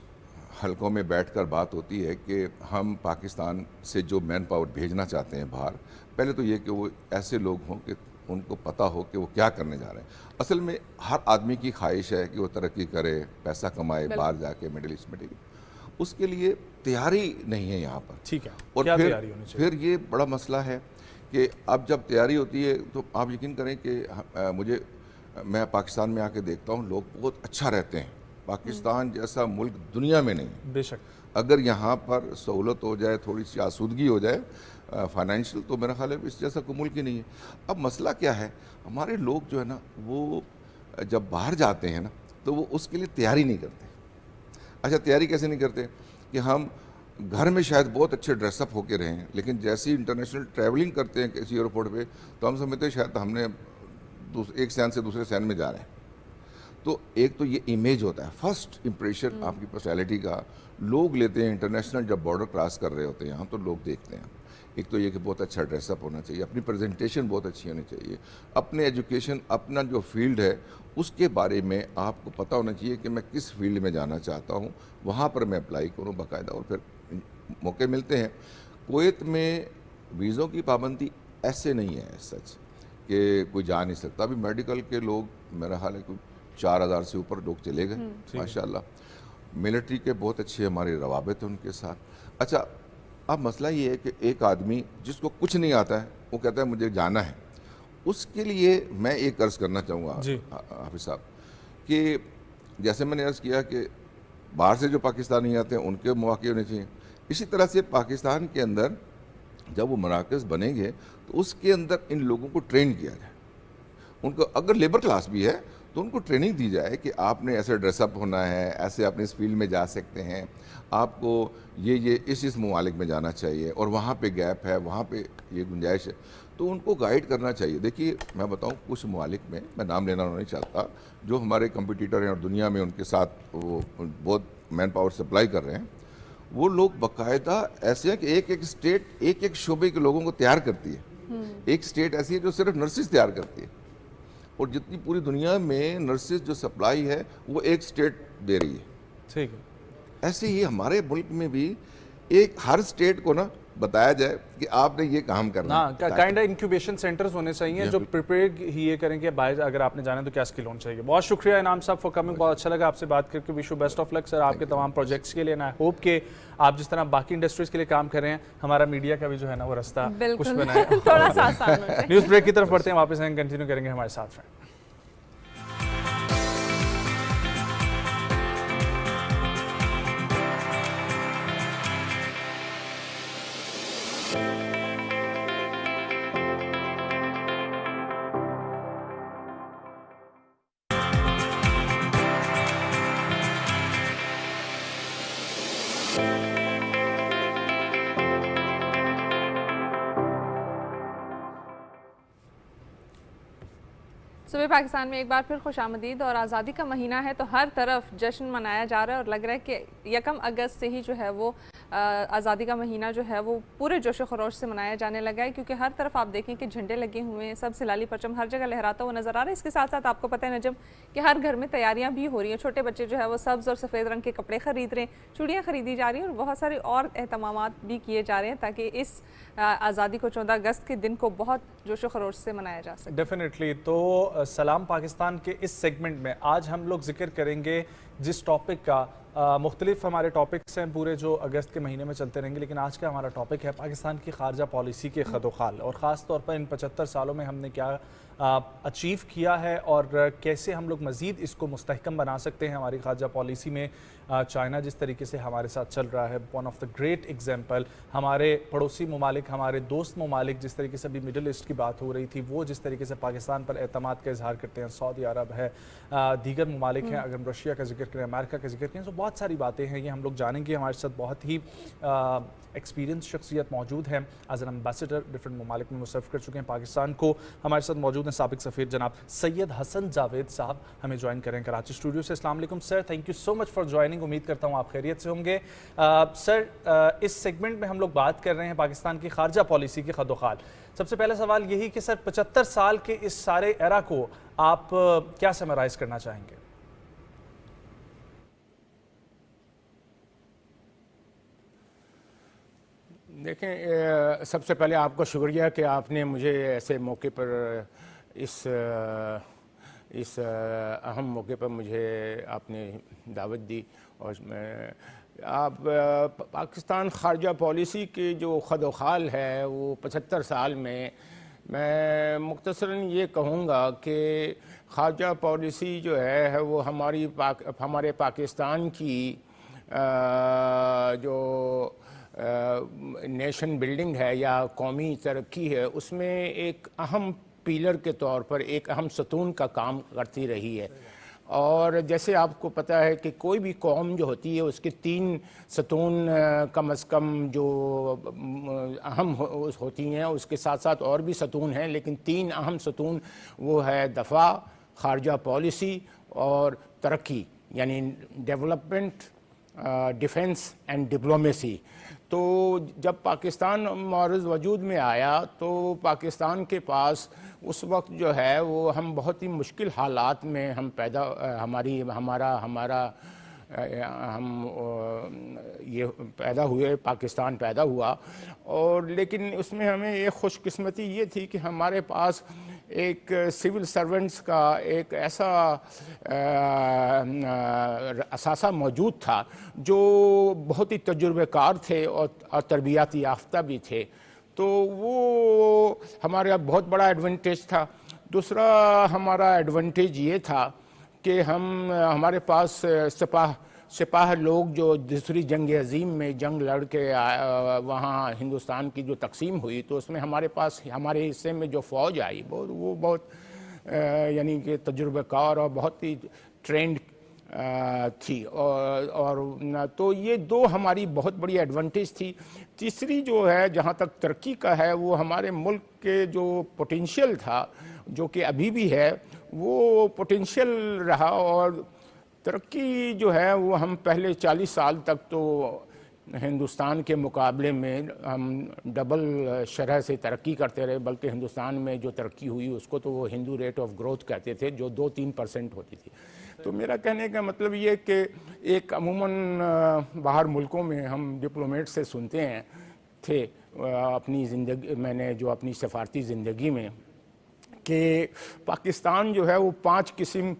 S14: حلقوں میں بیٹھ کر بات ہوتی ہے کہ ہم پاکستان سے جو مین پاور بھیجنا چاہتے ہیں باہر، پہلے تو یہ کہ وہ ایسے لوگ ہوں کہ ان کو پتہ ہو کہ وہ کیا کرنے جا رہے ہیں. اصل میں ہر آدمی کی خواہش ہے کہ وہ ترقی کرے، پیسہ کمائے، باہر جا کے مڈل ایسٹ میں. اس کے لیے تیاری نہیں ہے یہاں پر.
S1: ٹھیک ہے،
S14: اور پھر یہ بڑا مسئلہ ہے کہ اب جب تیاری ہوتی ہے تو آپ یقین کریں کہ میں پاکستان میں آ کے دیکھتا ہوں لوگ بہت اچھا رہتے ہیں. پاکستان جیسا ملک دنیا میں نہیں.
S1: بے شک.
S14: اگر یہاں پر سہولت ہو جائے، تھوڑی سی آسودگی ہو جائے فائنینشیل، تو میرا خیال ہے اس جیسا کوئی ملک ہی نہیں ہے. اب مسئلہ کیا ہے، ہمارے لوگ جو ہے نا وہ جب باہر جاتے ہیں نا تو وہ اس کے لیے تیاری نہیں کرتے. اچھا تیاری کیسے نہیں کرتے کہ ہم گھر میں شاید بہت اچھے ڈریس اپ ہو کے رہیں، لیکن جیسی انٹرنیشنل ٹریولنگ کرتے ہیں کسی ایئرپورٹ پہ تو ہم سمجھتے ہیں شاید ہم نے ایک سین سے دوسرے سین میں جا رہے ہیں. تو ایک تو یہ امیج ہوتا ہے، فرسٹ امپریشن آپ کی پرسنالٹی کا لوگ لیتے ہیں. انٹرنیشنل جب بارڈر کراس کر رہے ہوتے ہیں یہاں تو لوگ دیکھتے ہیں. ایک تو یہ کہ بہت اچھا ڈریس اپ ہونا چاہیے، اپنی پریزنٹیشن بہت اچھی ہونی چاہیے، اپنے ایجوکیشن، اپنا جو فیلڈ ہے اس کے بارے میں آپ کو پتہ ہونا چاہیے کہ میں کس فیلڈ میں جانا چاہتا ہوں، وہاں پر میں اپلائی کروں باقاعدہ. اور پھر موقع ملتے ہیں. کویت میں ویزوں کی پابندی ایسے نہیں ہے سچ کہ کوئی جا نہیں سکتا. ابھی میڈیکل کے لوگ میرا حال ہے کہ 4000 سے اوپر لوگ چلے گئے ماشاءاللہ. ملٹری کے بہت اچھے ہمارے روابط ہیں ان کے ساتھ. اچھا اب مسئلہ یہ ہے کہ ایک آدمی جس کو کچھ نہیں آتا ہے وہ کہتا ہے مجھے جانا ہے، اس کے لیے میں ایک عرض کرنا چاہوں گا حافظ صاحب کہ جیسے میں نے عرض کیا کہ باہر سے جو پاکستانی آتے ہیں ان کے مواقع ہونے چاہیے، اسی طرح سے پاکستان کے اندر جب وہ مراکز بنیں گے تو اس کے اندر ان لوگوں کو ٹرین کیا جائے. ان کو اگر لیبر کلاس بھی ہے تو ان کو ٹریننگ دی جائے کہ آپ نے ایسے ڈریس اپ ہونا ہے، ایسے اپنے اس فیلڈ میں جا سکتے ہیں، آپ کو یہ اس ممالک میں جانا چاہیے اور وہاں پہ گیپ ہے، وہاں پہ یہ گنجائش ہے، تو ان کو گائیڈ کرنا چاہیے. دیکھیے میں بتاؤں کچھ ممالک میں نام لینا نہیں چاہتا جو ہمارے کمپٹیٹر ہیں اور دنیا میں ان کے ساتھ وہ بہت مین پاور سپلائی کر رہے ہیں، وہ لوگ باقاعدہ ایسے ہیں کہ ایک ایک اسٹیٹ ایک ایک شعبے کے لوگوں کو تیار کرتی ہے. ایک اسٹیٹ ایسی ہے جو صرف نرسز تیار کرتی ہے، اور جتنی پوری دنیا میں نرسز جو سپلائی ہے وہ ایک اسٹیٹ دے رہی ہے.
S1: ٹھیک ہے.
S14: ایسے ہی ہمارے ملک میں بھی ایک ہر اسٹیٹ کو نا بتایا جائے کہ آپ نے یہ کام کرنا ہے.
S1: کائنڈ انکیوبیشن سینٹرز ہونے چاہیے جو پریپیئر ہی یہ کریں کہ باہر اگر آپ نے جانا تو کیا اسکل ہونا چاہیے. بہت شکریہ انعام صاحب فار کمنگ، بہت اچھا لگا آپ سے بات کر کے. وش یو بیسٹ آف لک سر آپ کے تمام پروجیکٹس کے لیے. آئی ہوپ کہ آپ جس طرح باقی انڈسٹریز کے لیے کام کر رہے ہیں ہمارا میڈیا کا بھی جو ہے نا وہ رستہ کچھ بنائے.
S2: تھوڑا سا آسان ہو جائے.
S1: نیوز بریک کی طرف بڑھتے ہیں، واپس ہم کنٹینیو کریں گے ہمارے ساتھ.
S2: صبح پاکستان میں ایک بار پھر خوش آمدید. اور آزادی کا مہینہ ہے تو ہر طرف جشن منایا جا رہا ہے اور لگ رہا ہے کہ 1 اگست سے ہی جو ہے وہ آزادی کا مہینہ جو ہے وہ پورے جوش و خروش سے منایا جانے لگا ہے، کیونکہ ہر طرف آپ دیکھیں کہ جھنڈے لگے ہوئے ہیں، سب سلالی پرچم ہر جگہ لہراتا ہوا نظر آ رہا ہے. اس کے ساتھ ساتھ آپ کو پتہ ہے نجم کہ ہر گھر میں تیاریاں بھی ہو رہی ہیں. چھوٹے بچے جو ہے وہ سبز اور سفید رنگ کے کپڑے خرید رہے ہیں، چوڑیاں خریدی جا رہی ہیں اور بہت سارے اور اہتمامات بھی کیے جا رہے ہیں تاکہ اس آزادی کو 14 اگست کے دن کو بہت جوش و خروش سے منایا جا سکے.
S1: ڈیفینیٹلی. تو سلام پاکستان کے اس سیگمنٹ میں آج ہم لوگ ذکر کریں گے جس ٹاپک کا، مختلف ہمارے ٹاپکس ہیں پورے جو اگست کے مہینے میں چلتے رہیں گے، لیکن آج کا ہمارا ٹاپک ہے پاکستان کی خارجہ پالیسی کے خد و خال، اور خاص طور پر ان 75 سالوں میں ہم نے کیا اچیو کیا ہے اور کیسے ہم لوگ مزید اس کو مستحکم بنا سکتے ہیں ہماری خارجہ پالیسی میں. چائنا جس طریقے سے ہمارے ساتھ چل رہا ہے, one of the great example. ہمارے پڑوسی ممالک, ہمارے دوست ممالک, جس طریقے سے ابھی مڈل ایسٹ کی بات ہو رہی تھی, وہ جس طریقے سے پاکستان پر اعتماد کا اظہار کرتے ہیں, سعودی عرب ہے, دیگر ممالک ہیں, اگر ہم رشیا کا ذکر کریں, امریکہ کا ذکر کریں, تو بہت ساری باتیں ہیں, یہ ہم لوگ جانیں گے. ہمارے ساتھ بہت ہی ایکسپیرینس شخصیت موجود ہیں, ایز این امبیسڈر ڈفرینٹ ممالک میں مصرف کر چکے ہیں پاکستان کو. ہمارے ساتھ موجود ہیں سابق سفیر جناب سید حسن جاوید صاحب, ہمیں جوائن کریں کراچی اسٹوڈیو سے. السلام علیکم sir, thank you so much for joining. امید کرتا ہوں آپ خیریت سے ہوں گے. سر, اس سیگمنٹ میں ہم لوگ بات کر رہے ہیں پاکستان کی خارجہ پالیسی کے خد و خال. سب سے پہلا سوال یہی کہ سر 75 سال کے اس سارے ایرا کو آپ کیا سمرائز کرنا چاہیں گے؟
S15: دیکھیں, سب سے پہلے آپ کو شکریہ کہ آپ نے مجھے ایسے موقع پر اس اہم موقع پر مجھے آپ نے دعوت دی. اور آپ پاکستان خارجہ پالیسی کے جو خد و خال ہے وہ 75 سال میں مختصراً یہ کہوں گا کہ خارجہ پالیسی جو ہے وہ ہمارے پاکستان کی جو نیشن بلڈنگ ہے یا قومی ترقی ہے, اس میں ایک اہم پیلر کے طور پر ایک اہم ستون کا کام کرتی رہی ہے. اور جیسے آپ کو پتہ ہے کہ کوئی بھی قوم جو ہوتی ہے اس کے 3 ستون کم از کم جو اہم ہوتی ہیں, اس کے ساتھ ساتھ اور بھی ستون ہیں, لیکن 3 اہم ستون وہ ہے دفاع, خارجہ پالیسی اور ترقی, یعنی ڈیولپمنٹ, ڈیفنس اینڈ ڈپلومیسی. تو جب پاکستان معرض وجود میں آیا تو پاکستان کے پاس اس وقت جو ہے وہ ہم بہت ہی مشکل حالات میں ہم یہ پیدا ہوئے, پاکستان پیدا ہوا. اور لیکن اس میں ہمیں ایک خوش قسمتی یہ تھی کہ ہمارے پاس ایک سول سرونٹس کا ایک ایسا اثاثہ موجود تھا جو بہت ہی تجربہ کار تھے اور تربیاتی یافتہ بھی تھے. تو وہ ہمارا بہت بڑا ایڈوانٹیج تھا. دوسرا ہمارا ایڈوانٹیج یہ تھا کہ ہمارے پاس سپاہ لوگ جو دوسری جنگ عظیم میں جنگ لڑ کے وہاں ہندوستان کی جو تقسیم ہوئی, تو اس میں ہمارے پاس ہمارے حصے میں جو فوج آئی وہ بہت یعنی کہ تجربہ کار اور بہت ہی ٹرینڈ تھی. اور تو یہ 2 ہماری بہت بڑی ایڈوانٹیج تھی. تیسری جو ہے جہاں تک ترقی کا ہے, وہ ہمارے ملک کے جو پوٹینشیل تھا, جو کہ ابھی بھی ہے, وہ پوٹینشیل رہا. اور ترقی جو ہے وہ ہم پہلے 40 سال تک تو ہندوستان کے مقابلے میں ہم ڈبل شرح سے ترقی کرتے رہے, بلکہ ہندوستان میں جو ترقی ہوئی اس کو تو وہ ہندو ریٹ آف گروتھ کہتے تھے, جو 2-3% ہوتی تھی. تو میرا کہنے کا مطلب یہ کہ ایک عموماً باہر ملکوں میں ہم ڈپلومیٹ سے سنتے ہیں تھے اپنی زندگی, میں نے جو اپنی سفارتی زندگی میں, کہ پاکستان جو ہے وہ 5 قسم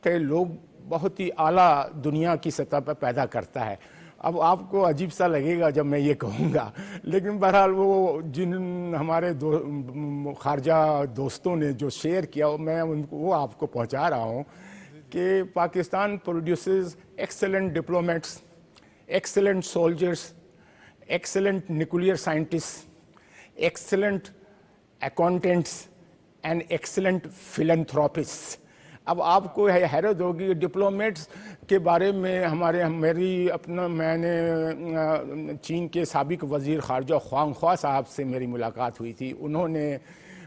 S15: کے لوگ بہت ہی اعلیٰ دنیا کی سطح پر پیدا کرتا ہے. اب آپ کو عجیب سا لگے گا جب میں یہ کہوں گا, لیکن بہرحال وہ جن ہمارے خارجہ دوستوں نے جو شیئر کیا میں ان کو وہ آپ کو پہنچا رہا ہوں کہ Pakistan produces excellent diplomats, excellent soldiers, excellent nuclear scientist, excellent accountants and excellent philanthropist. اب آپ کو حیرت ہوگی ڈپلومیٹس کے بارے میں میں نے چین کے سابق وزیر خارجہ خوانگ خوا صاحب سے میری ملاقات ہوئی تھی. انہوں نے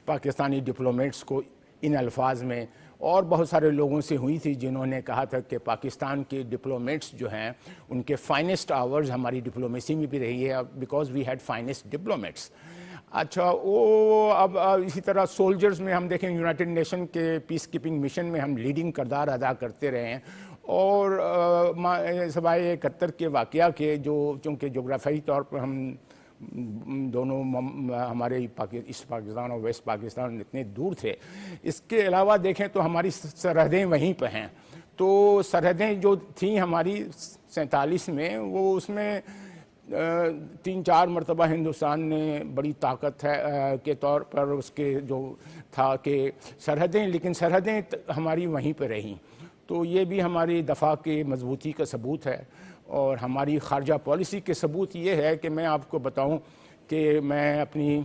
S15: پاکستانی ڈپلومیٹس کو ان الفاظ میں, اور بہت سارے لوگوں سے ہوئی تھی جنہوں نے کہا تھا کہ پاکستان کے ڈپلومیٹس جو ہیں ان کے فائنسٹ آورز ہماری ڈپلومیسی میں بھی رہی ہے, because we had finest diplomats. اچھا, وہ اب اسی طرح سولجرز میں ہم دیکھیں یونائٹڈ نیشن کے پیس کیپنگ مشن میں ہم لیڈنگ کردار ادا کرتے رہے ہیں. اور سوائے 71 کے واقعہ کے جو چونکہ جغرافیائی طور پر ہم دونوں ہمارے ایسٹ پاکستان اور ویسٹ پاکستان اتنے دور تھے, اس کے علاوہ دیکھیں تو ہماری سرحدیں وہیں پہ ہیں. تو سرحدیں جو تھیں ہماری 47 میں, وہ اس میں تین چار مرتبہ ہندوستان نے بڑی طاقت ہے کے طور پر اس کے جو تھا کہ سرحدیں، لیکن سرحدیں ہماری وہیں پہ رہیں، تو یہ بھی ہماری دفاع کی مضبوطی کا ثبوت ہے. اور ہماری خارجہ پالیسی کے ثبوت یہ ہے کہ میں آپ کو بتاؤں کہ میں اپنی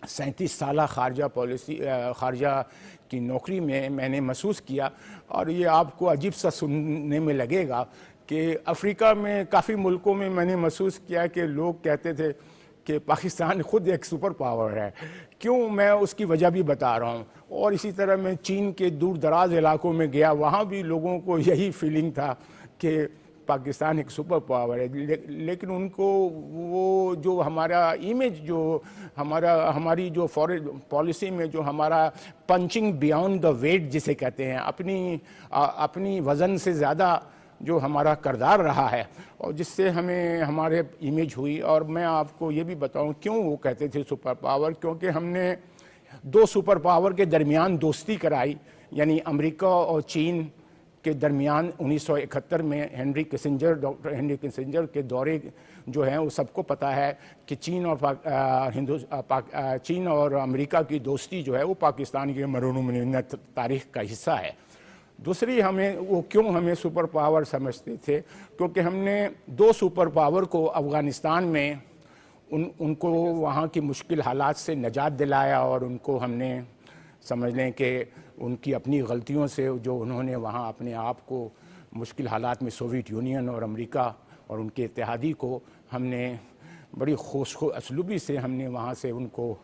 S15: 37 سالہ خارجہ کی نوکری میں نے محسوس کیا، اور یہ آپ کو عجیب سا سننے میں لگے گا کہ افریقہ میں کافی ملکوں میں نے محسوس کیا کہ لوگ کہتے تھے کہ پاکستان خود ایک سپر پاور ہے. کیوں؟ میں اس کی وجہ بھی بتا رہا ہوں. اور اسی طرح میں چین کے دور دراز علاقوں میں گیا، وہاں بھی لوگوں کو یہی فیلنگ تھا کہ پاکستان ایک سپر پاور ہے. لیکن ان کو وہ جو ہمارا امیج، جو ہماری جو فورن پالیسی میں جو ہمارا پنچنگ بیانڈ دا ویٹ جسے کہتے ہیں، اپنی وزن سے زیادہ جو ہمارا کردار رہا ہے، اور جس سے ہمیں ہمارے امیج ہوئی. اور میں آپ کو یہ بھی بتاؤں کیوں وہ کہتے تھے سپر پاور، کیونکہ ہم نے 2 سپر پاور کے درمیان دوستی کرائی، یعنی امریکہ اور چین کے درمیان 1971 میں ڈاکٹر ہنری کسنجر کے دورے جو ہیں وہ سب کو پتہ ہے کہ چین اور امریکہ کی دوستی جو ہے وہ پاکستان کی مرہون تاریخ کا حصہ ہے. دوسری کیوں ہمیں سپر پاور سمجھتے تھے، کیونکہ ہم نے 2 سپر پاور کو افغانستان میں ان کو وہاں کی مشکل حالات سے نجات دلایا، اور ان کو ہم نے سمجھ لیں کہ ان کی اپنی غلطیوں سے جو انہوں نے وہاں اپنے آپ کو مشکل حالات میں سوویت یونین اور امریکہ اور ان کے اتحادی کو ہم نے بڑی خوش اسلوبی سے ہم نے وہاں سے ان کو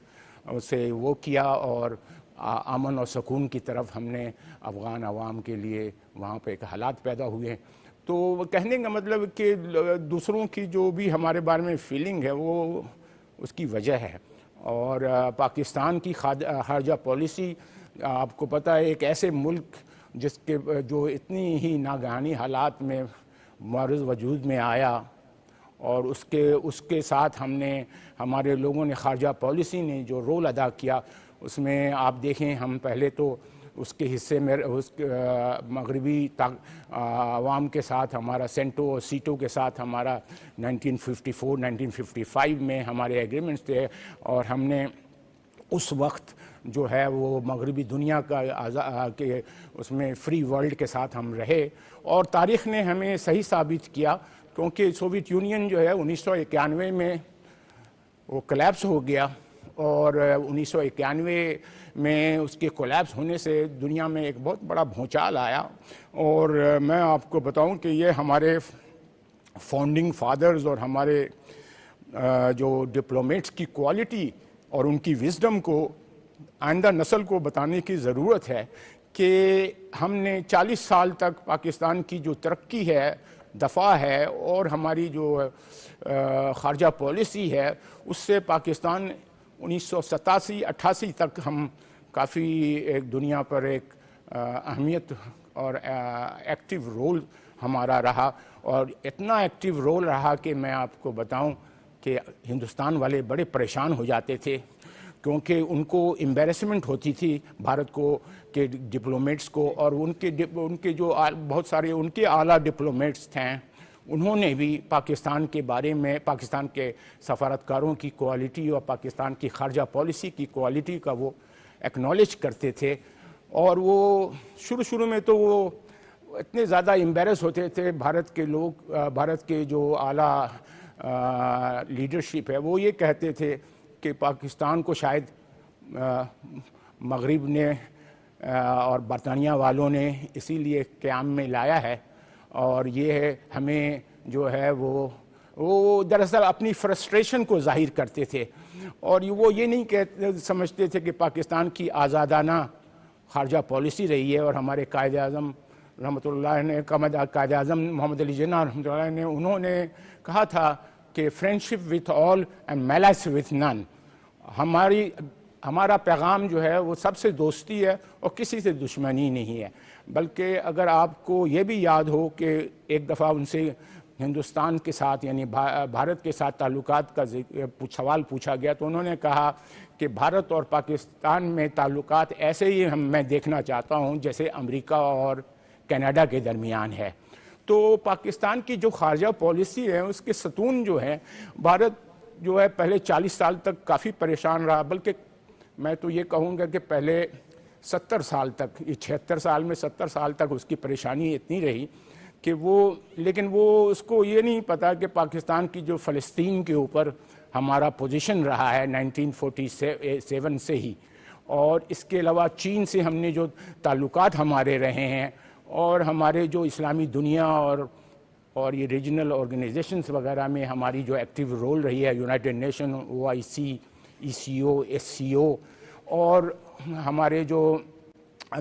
S15: اسے وہ کیا، اور امن اور سکون کی طرف ہم نے افغان عوام کے لیے وہاں پہ ایک حالات پیدا ہوئے. تو کہنے کا مطلب کہ دوسروں کی جو بھی ہمارے بارے میں فیلنگ ہے وہ اس کی وجہ ہے. اور پاکستان کی خارجہ پالیسی آپ کو پتہ ہے ایک ایسے ملک جس کے جو اتنی ہی ناگہانی حالات میں معرض وجود میں آیا، اور اس کے ساتھ ہمارے لوگوں نے خارجہ پالیسی نے جو رول ادا کیا، اس میں آپ دیکھیں ہم پہلے تو اس کے حصے میں مغربی عوام کے ساتھ ہمارا سینٹو اور سیٹو کے ساتھ ہمارا 1954-1955 میں ہمارے ایگریمنٹس تھے، اور ہم نے اس وقت جو ہے وہ مغربی دنیا کا کہ اس میں فری ورلڈ کے ساتھ ہم رہے. اور تاریخ نے ہمیں صحیح ثابت کیا، کیونکہ سوویت یونین جو ہے 1991 میں وہ کلیپس ہو گیا، اور 1991 میں اس کے کولیپس ہونے سے دنیا میں ایک بہت بڑا بھونچال آیا. اور میں آپ کو بتاؤں کہ یہ ہمارے فاؤنڈنگ فادرز اور ہمارے جو ڈپلومیٹس کی کوالٹی اور ان کی وزڈم کو آئندہ نسل کو بتانے کی ضرورت ہے کہ ہم نے 40 سال تک پاکستان کی جو ترقی ہے، دفاع ہے، اور ہماری جو خارجہ پالیسی ہے، اس سے پاکستان 1987-88 تک ہم کافی ایک دنیا پر ایک اہمیت اور ایکٹیو رول ہمارا رہا. اور اتنا ایکٹیو رول رہا کہ میں آپ کو بتاؤں کہ ہندوستان والے بڑے پریشان ہو جاتے تھے، کیونکہ ان کو امبیرسمنٹ ہوتی تھی بھارت کو کے ڈپلومیٹس کو. اور ان کے جو بہت سارے ان کے اعلیٰ ڈپلومیٹس تھے، انہوں نے بھی پاکستان کے بارے میں پاکستان کے سفارتکاروں کی کوالٹی اور پاکستان کی خارجہ پالیسی کی کوالٹی کا وہ ایکنالج کرتے تھے. اور وہ شروع میں تو وہ اتنے زیادہ امبیرس ہوتے تھے، بھارت کے لوگ، بھارت کے جو اعلیٰ لیڈرشپ ہے وہ یہ کہتے تھے کہ پاکستان کو شاید مغرب نے اور برطانیہ والوں نے اسی لیے قیام میں لایا ہے، اور یہ ہمیں جو ہے وہ دراصل اپنی فرسٹریشن کو ظاہر کرتے تھے. اور وہ یہ نہیں سمجھتے تھے کہ پاکستان کی آزادانہ خارجہ پالیسی رہی ہے. اور ہمارے قائد اعظم رحمۃ اللہ نے قائد اعظم محمد علی جناح رحمۃ اللہ نے انہوں نے کہا تھا کہ friendship with all and malice with none. ہمارا پیغام جو ہے وہ سب سے دوستی ہے اور کسی سے دشمنی نہیں ہے. بلکہ اگر آپ کو یہ بھی یاد ہو کہ ایک دفعہ ان سے ہندوستان کے ساتھ یعنی بھارت کے ساتھ تعلقات کا سوال پوچھا گیا تو انہوں نے کہا کہ بھارت اور پاکستان میں تعلقات ایسے ہی میں دیکھنا چاہتا ہوں جیسے امریکہ اور کینیڈا کے درمیان ہے. تو پاکستان کی جو خارجہ پالیسی ہے اس کے ستون جو ہیں، بھارت جو ہے پہلے 40 سال تک کافی پریشان رہا، بلکہ میں تو یہ کہوں گا کہ پہلے 70 سال تک، یہ 76 سال میں 70 سال تک اس کی پریشانی اتنی رہی کہ لیکن وہ اس کو یہ نہیں پتا کہ پاکستان کی جو فلسطین کے اوپر ہمارا پوزیشن رہا ہے 1947 سے ہی، اور اس کے علاوہ چین سے ہم نے جو تعلقات ہمارے رہے ہیں، اور ہمارے جو اسلامی دنیا اور یہ ریجنل آرگنائزیشنز وغیرہ میں ہماری جو ایکٹیو رول رہی ہے، United nation, OIC، ECO، SCO، اور ہمارے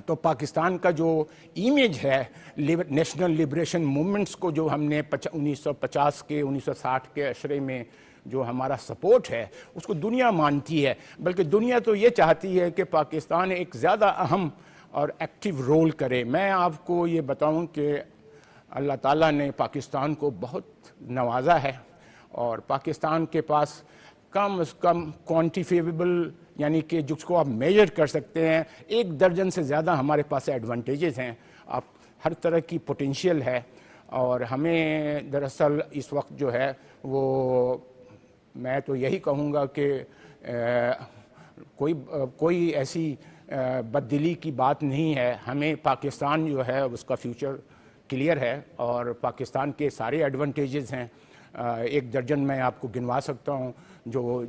S15: تو پاکستان کا جو ایمیج ہے نیشنل لبریشن موومنٹس کو جو ہم نے 1950 کے 1960 کے عشرے میں جو ہمارا سپورٹ ہے اس کو دنیا مانتی ہے، بلکہ دنیا تو یہ چاہتی ہے کہ پاکستان ایک زیادہ اہم اور ایکٹیو رول کرے۔ میں آپ کو یہ بتاؤں کہ اللہ تعالیٰ نے پاکستان کو بہت نوازا ہے، اور پاکستان کے پاس کم از کم کوانٹیفیبل، یعنی کہ جس کو آپ میجر کر سکتے ہیں، 1 درجن سے زیادہ ہمارے پاس ایڈوانٹیجز ہیں، آپ ہر طرح کی پوٹینشیل ہے، اور ہمیں دراصل اس وقت جو ہے وہ میں تو یہی کہوں گا کہ کوئی ایسی بددلی کی بات نہیں ہے، ہمیں پاکستان جو ہے اس کا فیوچر کلیئر ہے، اور پاکستان کے سارے ایڈوانٹیجز ہیں، 1 درجن میں آپ کو گنوا سکتا ہوں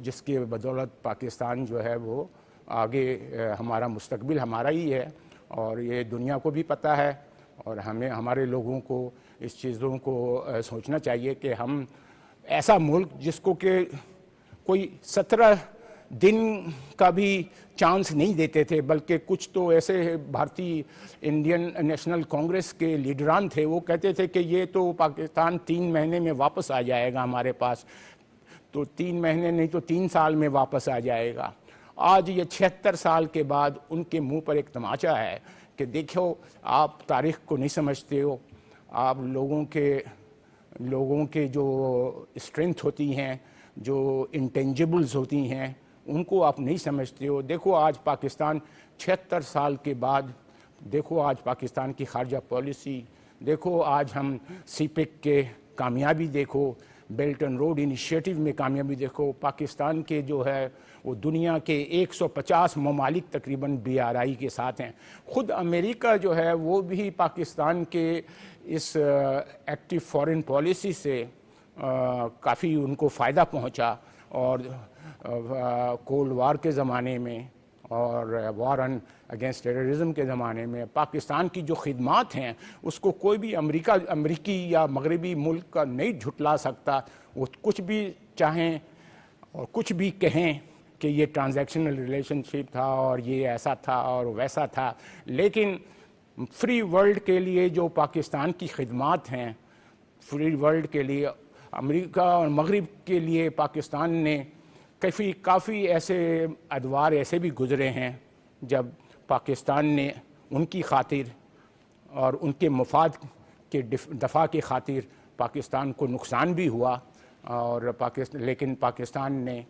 S15: جس کی بدولت پاکستان جو ہے وہ آگے ہمارا مستقبل ہمارا ہی ہے، اور یہ دنیا کو بھی پتہ ہے، اور ہمارے لوگوں کو اس چیزوں کو سوچنا چاہیے کہ ہم ایسا ملک جس کو کہ کوئی 17 دن کا بھی چانس نہیں دیتے تھے، بلکہ کچھ تو ایسے بھارتی انڈین نیشنل کانگریس کے لیڈران تھے، وہ کہتے تھے کہ یہ تو پاکستان 3 مہینے میں واپس آ جائے گا ہمارے پاس، تو 3 مہینے نہیں تو 3 سال میں واپس آ جائے گا۔ آج یہ 76 سال کے بعد ان کے منہ پر ایک تماچا ہے کہ دیکھو آپ تاریخ کو نہیں سمجھتے ہو، آپ لوگوں کے جو اسٹرینتھ ہوتی ہیں، جو انٹینجبلز ہوتی ہیں، ان کو آپ نہیں سمجھتے ہو۔ دیکھو آج پاکستان 76 سال کے بعد، دیکھو آج پاکستان کی خارجہ پالیسی، دیکھو آج ہم CPEC کے کامیابی دیکھو، بیلٹ اینڈ روڈ انیشیٹو میں کامیابی دیکھو، پاکستان کے جو ہے وہ دنیا کے 150 ممالک تقریباً BRI کے ساتھ ہیں، خود امریکہ جو ہے وہ بھی پاکستان کے اس ایکٹیو فورن پالیسی سے کافی ان کو فائدہ پہنچا، اور کولڈ وار کے زمانے میں اور وار اگینسٹ ٹیررزم کے زمانے میں پاکستان کی جو خدمات ہیں اس کو کوئی بھی امریکی یا مغربی ملک کا نہیں جھٹلا سکتا، وہ کچھ بھی چاہیں اور کچھ بھی کہیں کہ یہ ٹرانزیکشنل ریلیشن شپ تھا اور یہ ایسا تھا اور ویسا تھا، لیکن فری ورلڈ کے لیے جو پاکستان کی خدمات ہیں، فری ورلڈ کے لیے امریکہ اور مغرب کے لیے پاکستان نے کافی ایسے ادوار ایسے بھی گزرے ہیں جب پاکستان نے ان کی خاطر اور ان کے مفاد کے دفاع کی خاطر پاکستان کو نقصان بھی ہوا، اور لیکن پاکستان نے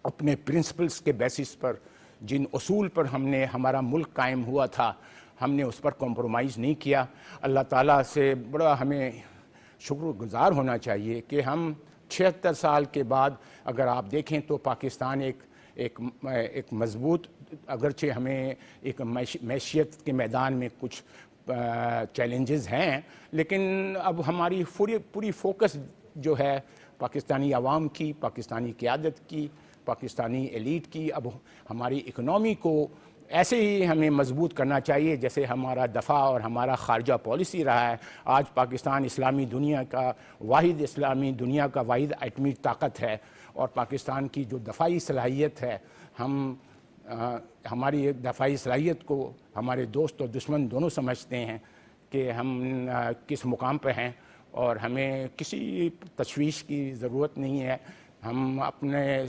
S15: اپنے پرنسپلز کے بیسس پر، جن اصول پر ہمارا ملک قائم ہوا تھا، ہم نے اس پر کمپرومائز نہیں کیا۔ اللہ تعالیٰ سے بڑا ہمیں شکر گزار ہونا چاہیے کہ ہم 76 سال کے بعد اگر آپ دیکھیں تو پاکستان ایک مضبوط، اگرچہ ہمیں ایک معیشت کے میدان میں کچھ چیلنجز ہیں، لیکن اب ہماری پوری فوکس جو ہے پاکستانی عوام کی، پاکستانی قیادت کی، پاکستانی ایلیٹ کی، اب ہماری اکنامی کو ایسے ہی ہمیں مضبوط کرنا چاہیے جیسے ہمارا دفاع اور ہمارا خارجہ پالیسی رہا ہے۔ آج پاکستان اسلامی دنیا کا واحد ایٹمی طاقت ہے، اور پاکستان کی جو دفاعی صلاحیت ہے، ہماری دفاعی صلاحیت کو ہمارے دوست اور دشمن دونوں سمجھتے ہیں کہ ہم کس مقام پہ ہیں، اور ہمیں کسی تشویش کی ضرورت نہیں ہے۔ ہم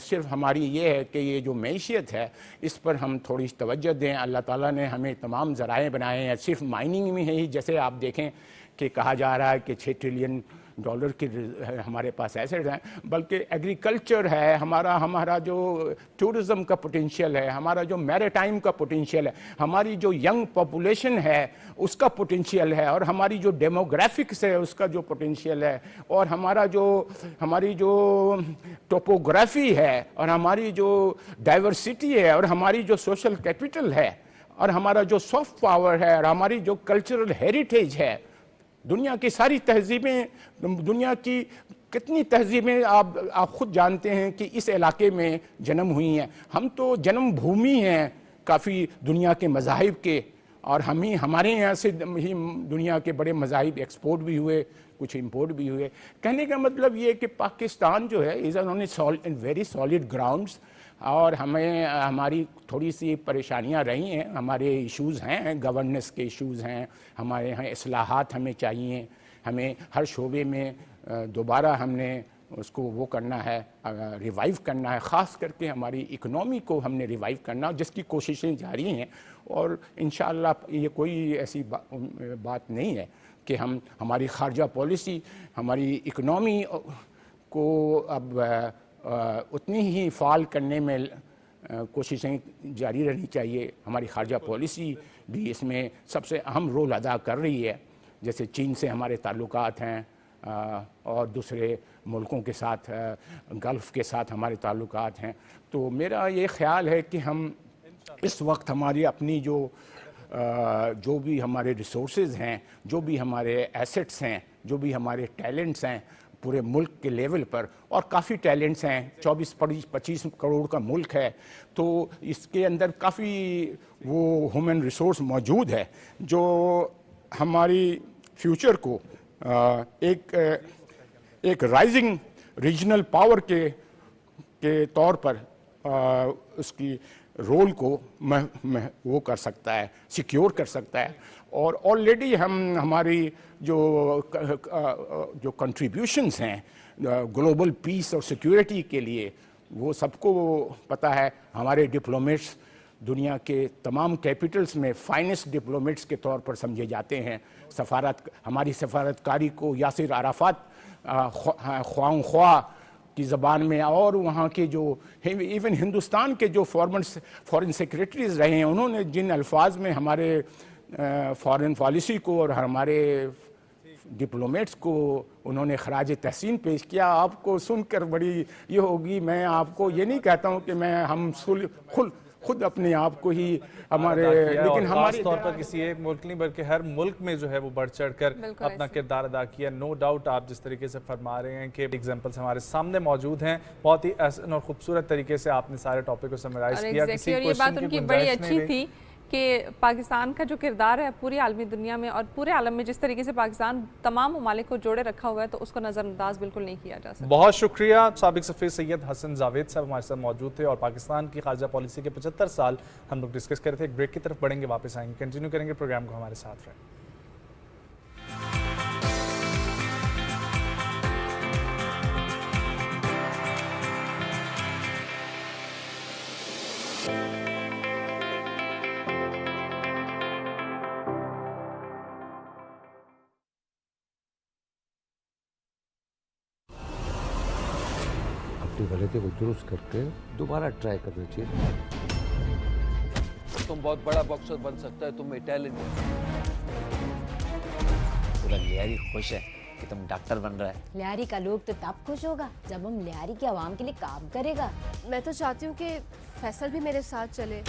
S15: صرف ہماری یہ ہے کہ یہ جو معیشت ہے اس پر ہم تھوڑی توجہ دیں۔ اللہ تعالیٰ نے ہمیں تمام ذرائع بنائے ہیں، صرف مائننگ میں ہی، جیسے آپ دیکھیں کہ کہا جا رہا ہے کہ 6 ٹریلین डॉलर के हमारे पास एसेट्स हैं, बल्कि एग्रीकल्चर है हमारा जो टूरिज़्म का पोटेंशियल है, हमारा जो मैरीटाइम का पोटेंशियल है, हमारी जो यंग पॉपुलेशन है उसका पोटेंशियल है, और हमारी जो डेमोग्राफिक्स है उसका जो पोटेंशियल है, और हमारी जो टोपोग्राफी है, और हमारी जो डाइवर्सिटी है, और हमारी जो सोशल कैपिटल है, और हमारा जो सॉफ्ट पावर है, और हमारी जो कल्चरल हेरिटेज है। दुनिया की सारी तहजीबें, दुनिया की कितनी तहजीबें आप खुद जानते हैं कि इस इलाके में जन्म हुई हैं। हम तो जन्म भूमि हैं काफ़ी दुनिया के मज़ाहिब के, और हमारे यहाँ से ही दुनिया के बड़े मज़ाहिब एक्सपोर्ट भी हुए, कुछ इंपोर्ट भी हुए। कहने का मतलब ये है कि पाकिस्तान जो है is on very solid grounds, और हमारी थोड़ी सी परेशानियां रही हैं, हमारे इश्यूज़ हैं, गवर्नेंस के इश्यूज़ हैं, हमारे यहाँ इस्लाहात हमें चाहिए, हमें हर शोबे में दोबारा हमने उसको वो करना है, रिवाइव करना है, ख़ास करके हमारी इकनॉमी को हमने रिवाइव करना, जिसकी कोशिशें जारी हैं। और इंशाअल्लाह ये कोई ऐसी बात नहीं है कि हमारी ख़ारजा पॉलिसी, हमारी इकनॉमी को अब उतनी ही फ़ाल करने में कोशिशें जारी रहनी चाहिए। हमारी ख़ारजा पॉलिसी भी इसमें सबसे अहम रोल अदा कर रही है। जैसे चीन से हमारे ताल्लुकात हैं, और दूसरे मुल्कों के साथ, गल्फ़ के साथ हमारे ताल्लुकात हैं। तो मेरा ये ख़्याल है कि हम इस वक्त हमारी अपनी जो भी हमारे रिसोर्सेज हैं, जो भी हमारे एसेट्स हैं, जो भी हमारे टैलेंट्स हैं पूरे मुल्क के लेवल पर, और काफ़ी टैलेंट्स हैं, 24-25 करोड़ का मुल्क है, तो इसके अंदर काफ़ी वो ह्यूमन रिसोर्स मौजूद है जो हमारी फ्यूचर को एक राइजिंग रीजनल पावर के तौर पर उसकी रोल को वो कर सकता है, सिक्योर कर सकता है। और ऑलरेडी हमारी जो कंट्रीब्यूशंस हैं ग्लोबल पीस और सिक्योरिटी के लिए, वो सबको पता है। हमारे डिप्लोमेट्स दुनिया के तमाम कैपिटल्स में फाइनेस्ट डिप्लोमेट्स के तौर पर समझे जाते हैं। हमारी सफारतकारी को यासिर अराफात ख्वांख्वा की ज़बान में, और वहाँ के जो इवन हिंदुस्तान के जो फॉरेन सेक्रेटरीज रहे हैं, उन्होंने जिन अल्फाज में हमारे फॉरेन पॉलिसी को और हमारे डिप्लोमेट्स को उन्होंने खराज तहसीन पेश किया, आपको सुनकर बड़ी ये होगी। मैं आपको ये नहीं कहता हूँ कि हम खुद अपने आप को ही हमारे, लेकिन हमारे
S1: तौर पर किसी एक मुल्क नहीं बल्कि हर मुल्क में जो है वो बढ़ चढ़ कर अपना किरदार अदा किया। नो डाउट आप जिस तरीके से फरमा रहे हैं कि एग्जांपल्स हमारे सामने मौजूद हैं, बहुत ही आसान और खूबसूरत तरीके से आपने सारे टॉपिक को समराइज किया। किसी
S2: ये बात उनकी बड़ी अच्छी थी कि पाकिस्तान का जो किरदार है पूरी आलमी दुनिया में और पूरे आलम में जिस तरीके से पाकिस्तान तमाम ममालिक को जोड़े रखा हुआ है, तो उसको नज़रअंदाज बिल्कुल नहीं किया जा सकता।
S1: बहुत शुक्रिया। साबिक सफ़ीर सैयद हसन जावेद साहब हमारे साथ मौजूद थे, और पाकिस्तान की खारजा पॉलिसी के 75 साल हम लोग डिस्कस कर रहे थे। एक ब्रेक की तरफ बढ़ेंगे, वापस आएंगे, कंटिन्यू करेंगे प्रोग्राम को, हमारे साथ रहें।
S16: गलती को दुरुस्त करके दोबारा ट्राई करना चाहिए।
S17: तुम बहुत बड़ा बॉक्सर बन सकता है, तुम में टैलेंट है।
S18: पूरा लियारी खुश है कि तुम डॉक्टर बन रहा है।
S19: लियारी का लोग तो तब खुश होगा जब हम लियारी की आवाम के लिए काम करेगा।
S20: मैं तो चाहती हूँ कि फैसल भी मेरे साथ चले।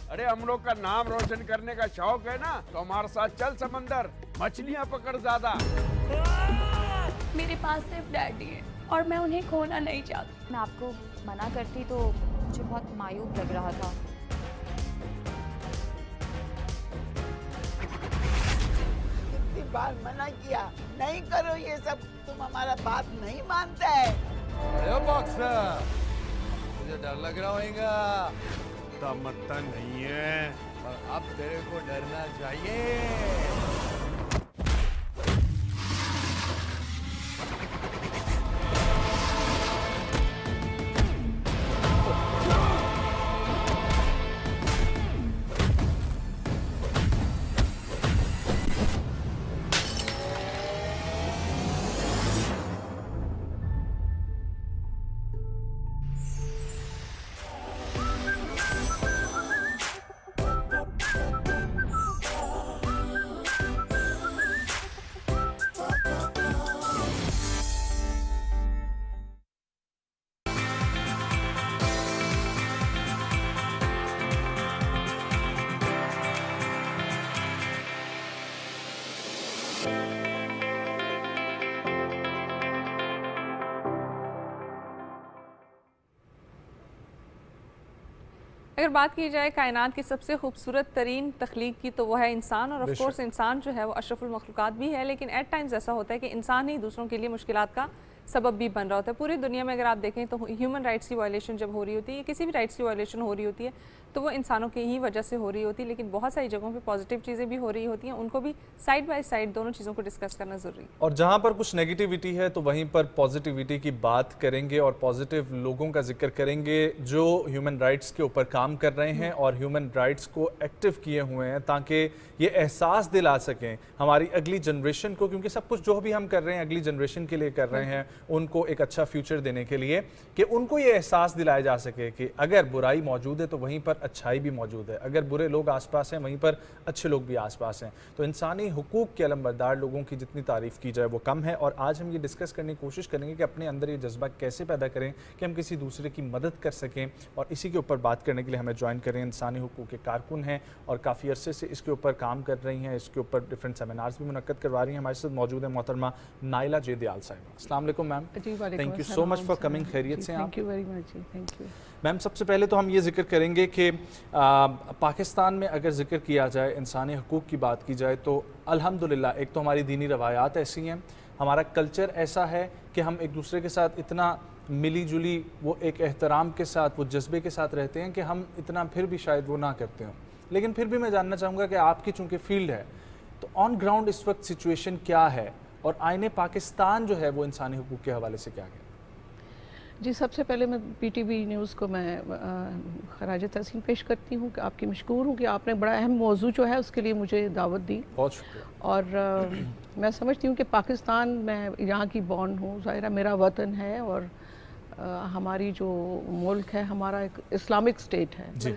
S17: अरे हम लोग का नाम रोशन करने का शौक है ना, तो हमारे साथ चल समंदर, मछलियाँ पकड़ ज्यादा।
S8: मेरे पास सिर्फ डैडी है और मैं उन्हें खोना नहीं चाहती।
S21: मैं आपको मना करती तो मुझे बहुत मायूब लग रहा था।
S22: कितनी बार मना किया, नहीं करो ये सब, तुम हमारा बात नहीं मानते है।
S17: अरे बॉक्सर, मुझे डर लग रहा होगा।
S23: मरता नहीं है,
S17: पर अब तेरे को डरना चाहिए।
S2: اگر بات کی جائے کائنات کی سب سے خوبصورت ترین تخلیق کی تو وہ ہے انسان، اور آف کورس انسان جو ہے وہ اشرف المخلوقات بھی ہے، لیکن ایٹ ٹائمز ایسا ہوتا ہے کہ انسان ہی دوسروں کے لیے مشکلات کا سبب بھی بن رہا ہوتا ہے. پوری دنیا میں اگر آپ دیکھیں تو ہیومن رائٹس کی وائلیشن جب ہو رہی ہوتی ہے، کسی بھی رائٹس کی وائلیشن ہو رہی ہوتی ہے تو وہ انسانوں کی ہی وجہ سے ہو رہی ہوتی ہے، لیکن بہت ساری جگہوں پہ پازیٹیو چیزیں بھی ہو رہی ہوتی ہیں، ان کو بھی سائڈ بائی سائڈ دونوں چیزوں کو ڈسکس کرنا ضروری ہے.
S1: اور جہاں پر کچھ نیگیٹیوٹی ہے تو وہیں پر پازیٹیوٹی کی بات کریں گے اور پازیٹیو لوگوں کا ذکر کریں گے جو ہیومن رائٹس کے اوپر کام کر رہے ہیں اور ہیومن رائٹس کو ایکٹیو کیے ہوئے ہیں تاکہ یہ احساس دلا سکیں ہماری اگلی جنریشن کو، کیونکہ سب کچھ جو بھی ہم کر رہے ہیں اگلی جنریشن کے لیے کر رہے ہیں، ان کو ایک اچھا فیوچر دینے کے لیے، کہ ان کو یہ احساس دلایا جا سکے کہ اگر برائی موجود ہے تو وہیں پر اچھائی بھی موجود ہے، اگر برے لوگ آس پاس ہیں وہیں پر اچھے لوگ بھی آس پاس ہیں. تو انسانی حقوق کے علمبردار لوگوں کی جتنی تعریف کی جائے وہ کم ہے، اور آج ہم یہ ڈسکس کرنے کی کوشش کریں گے کہ اپنے اندر یہ جذبہ کیسے پیدا کریں کہ ہم کسی دوسرے کی مدد کر سکیں. اور اسی کے اوپر بات کرنے کے لیے ہمیں جوائن کریں انسانی حقوق کے کارکن ہیں اور کافی عرصے سے اس کے اوپر کام کر رہی ہیں، اس کے اوپر ڈفرینٹ سیمینارز بھی منعقد کروا رہی ہیں. ہمارے ساتھ موجود ہیں محترمہ نائلہ جے دیال صاحبہ. السلام علیکم ma'am. Thank you so much for coming. خیریت سے ہیں آپ؟
S3: Thank you very much. Thank you
S1: ma'am. سب سے پہلے تو ہم یہ ذکر کریں گے کہ پاکستان میں اگر ذکر کیا جائے انسانی حقوق کی بات کی جائے تو الحمدللہ ایک تو ہماری دینی روایات ایسی ہیں، ہمارا کلچر ایسا ہے کہ ہم ایک دوسرے کے ساتھ اتنا ملی جلی وہ ایک احترام کے ساتھ وہ جذبے کے ساتھ رہتے ہیں کہ ہم اتنا پھر بھی شاید وہ نہ کرتے ہوں. لیکن پھر بھی میں جاننا چاہوں گا کہ آپ کی چونکہ فیلڈ ہے تو آن گراؤنڈ اس وقت سچویشن کیا ہے اور آئین پاکستان جو ہے وہ انسانی حقوق کے حوالے سے کیا ہے؟
S3: جی سب سے پہلے میں پی ٹی وی نیوز کو میں خراج تحسین پیش کرتی ہوں کہ آپ کی مشکور ہوں کہ آپ نے بڑا اہم موضوع جو ہے اس کے لیے مجھے دعوت دی.
S1: بہت شکریہ. اور
S3: میں سمجھتی ہوں کہ پاکستان میں یہاں کی بورن ہوں، ظاہرہ میرا وطن ہے اور ہماری جو ملک ہے ہمارا ایک اسلامک اسٹیٹ ہے.
S1: جی.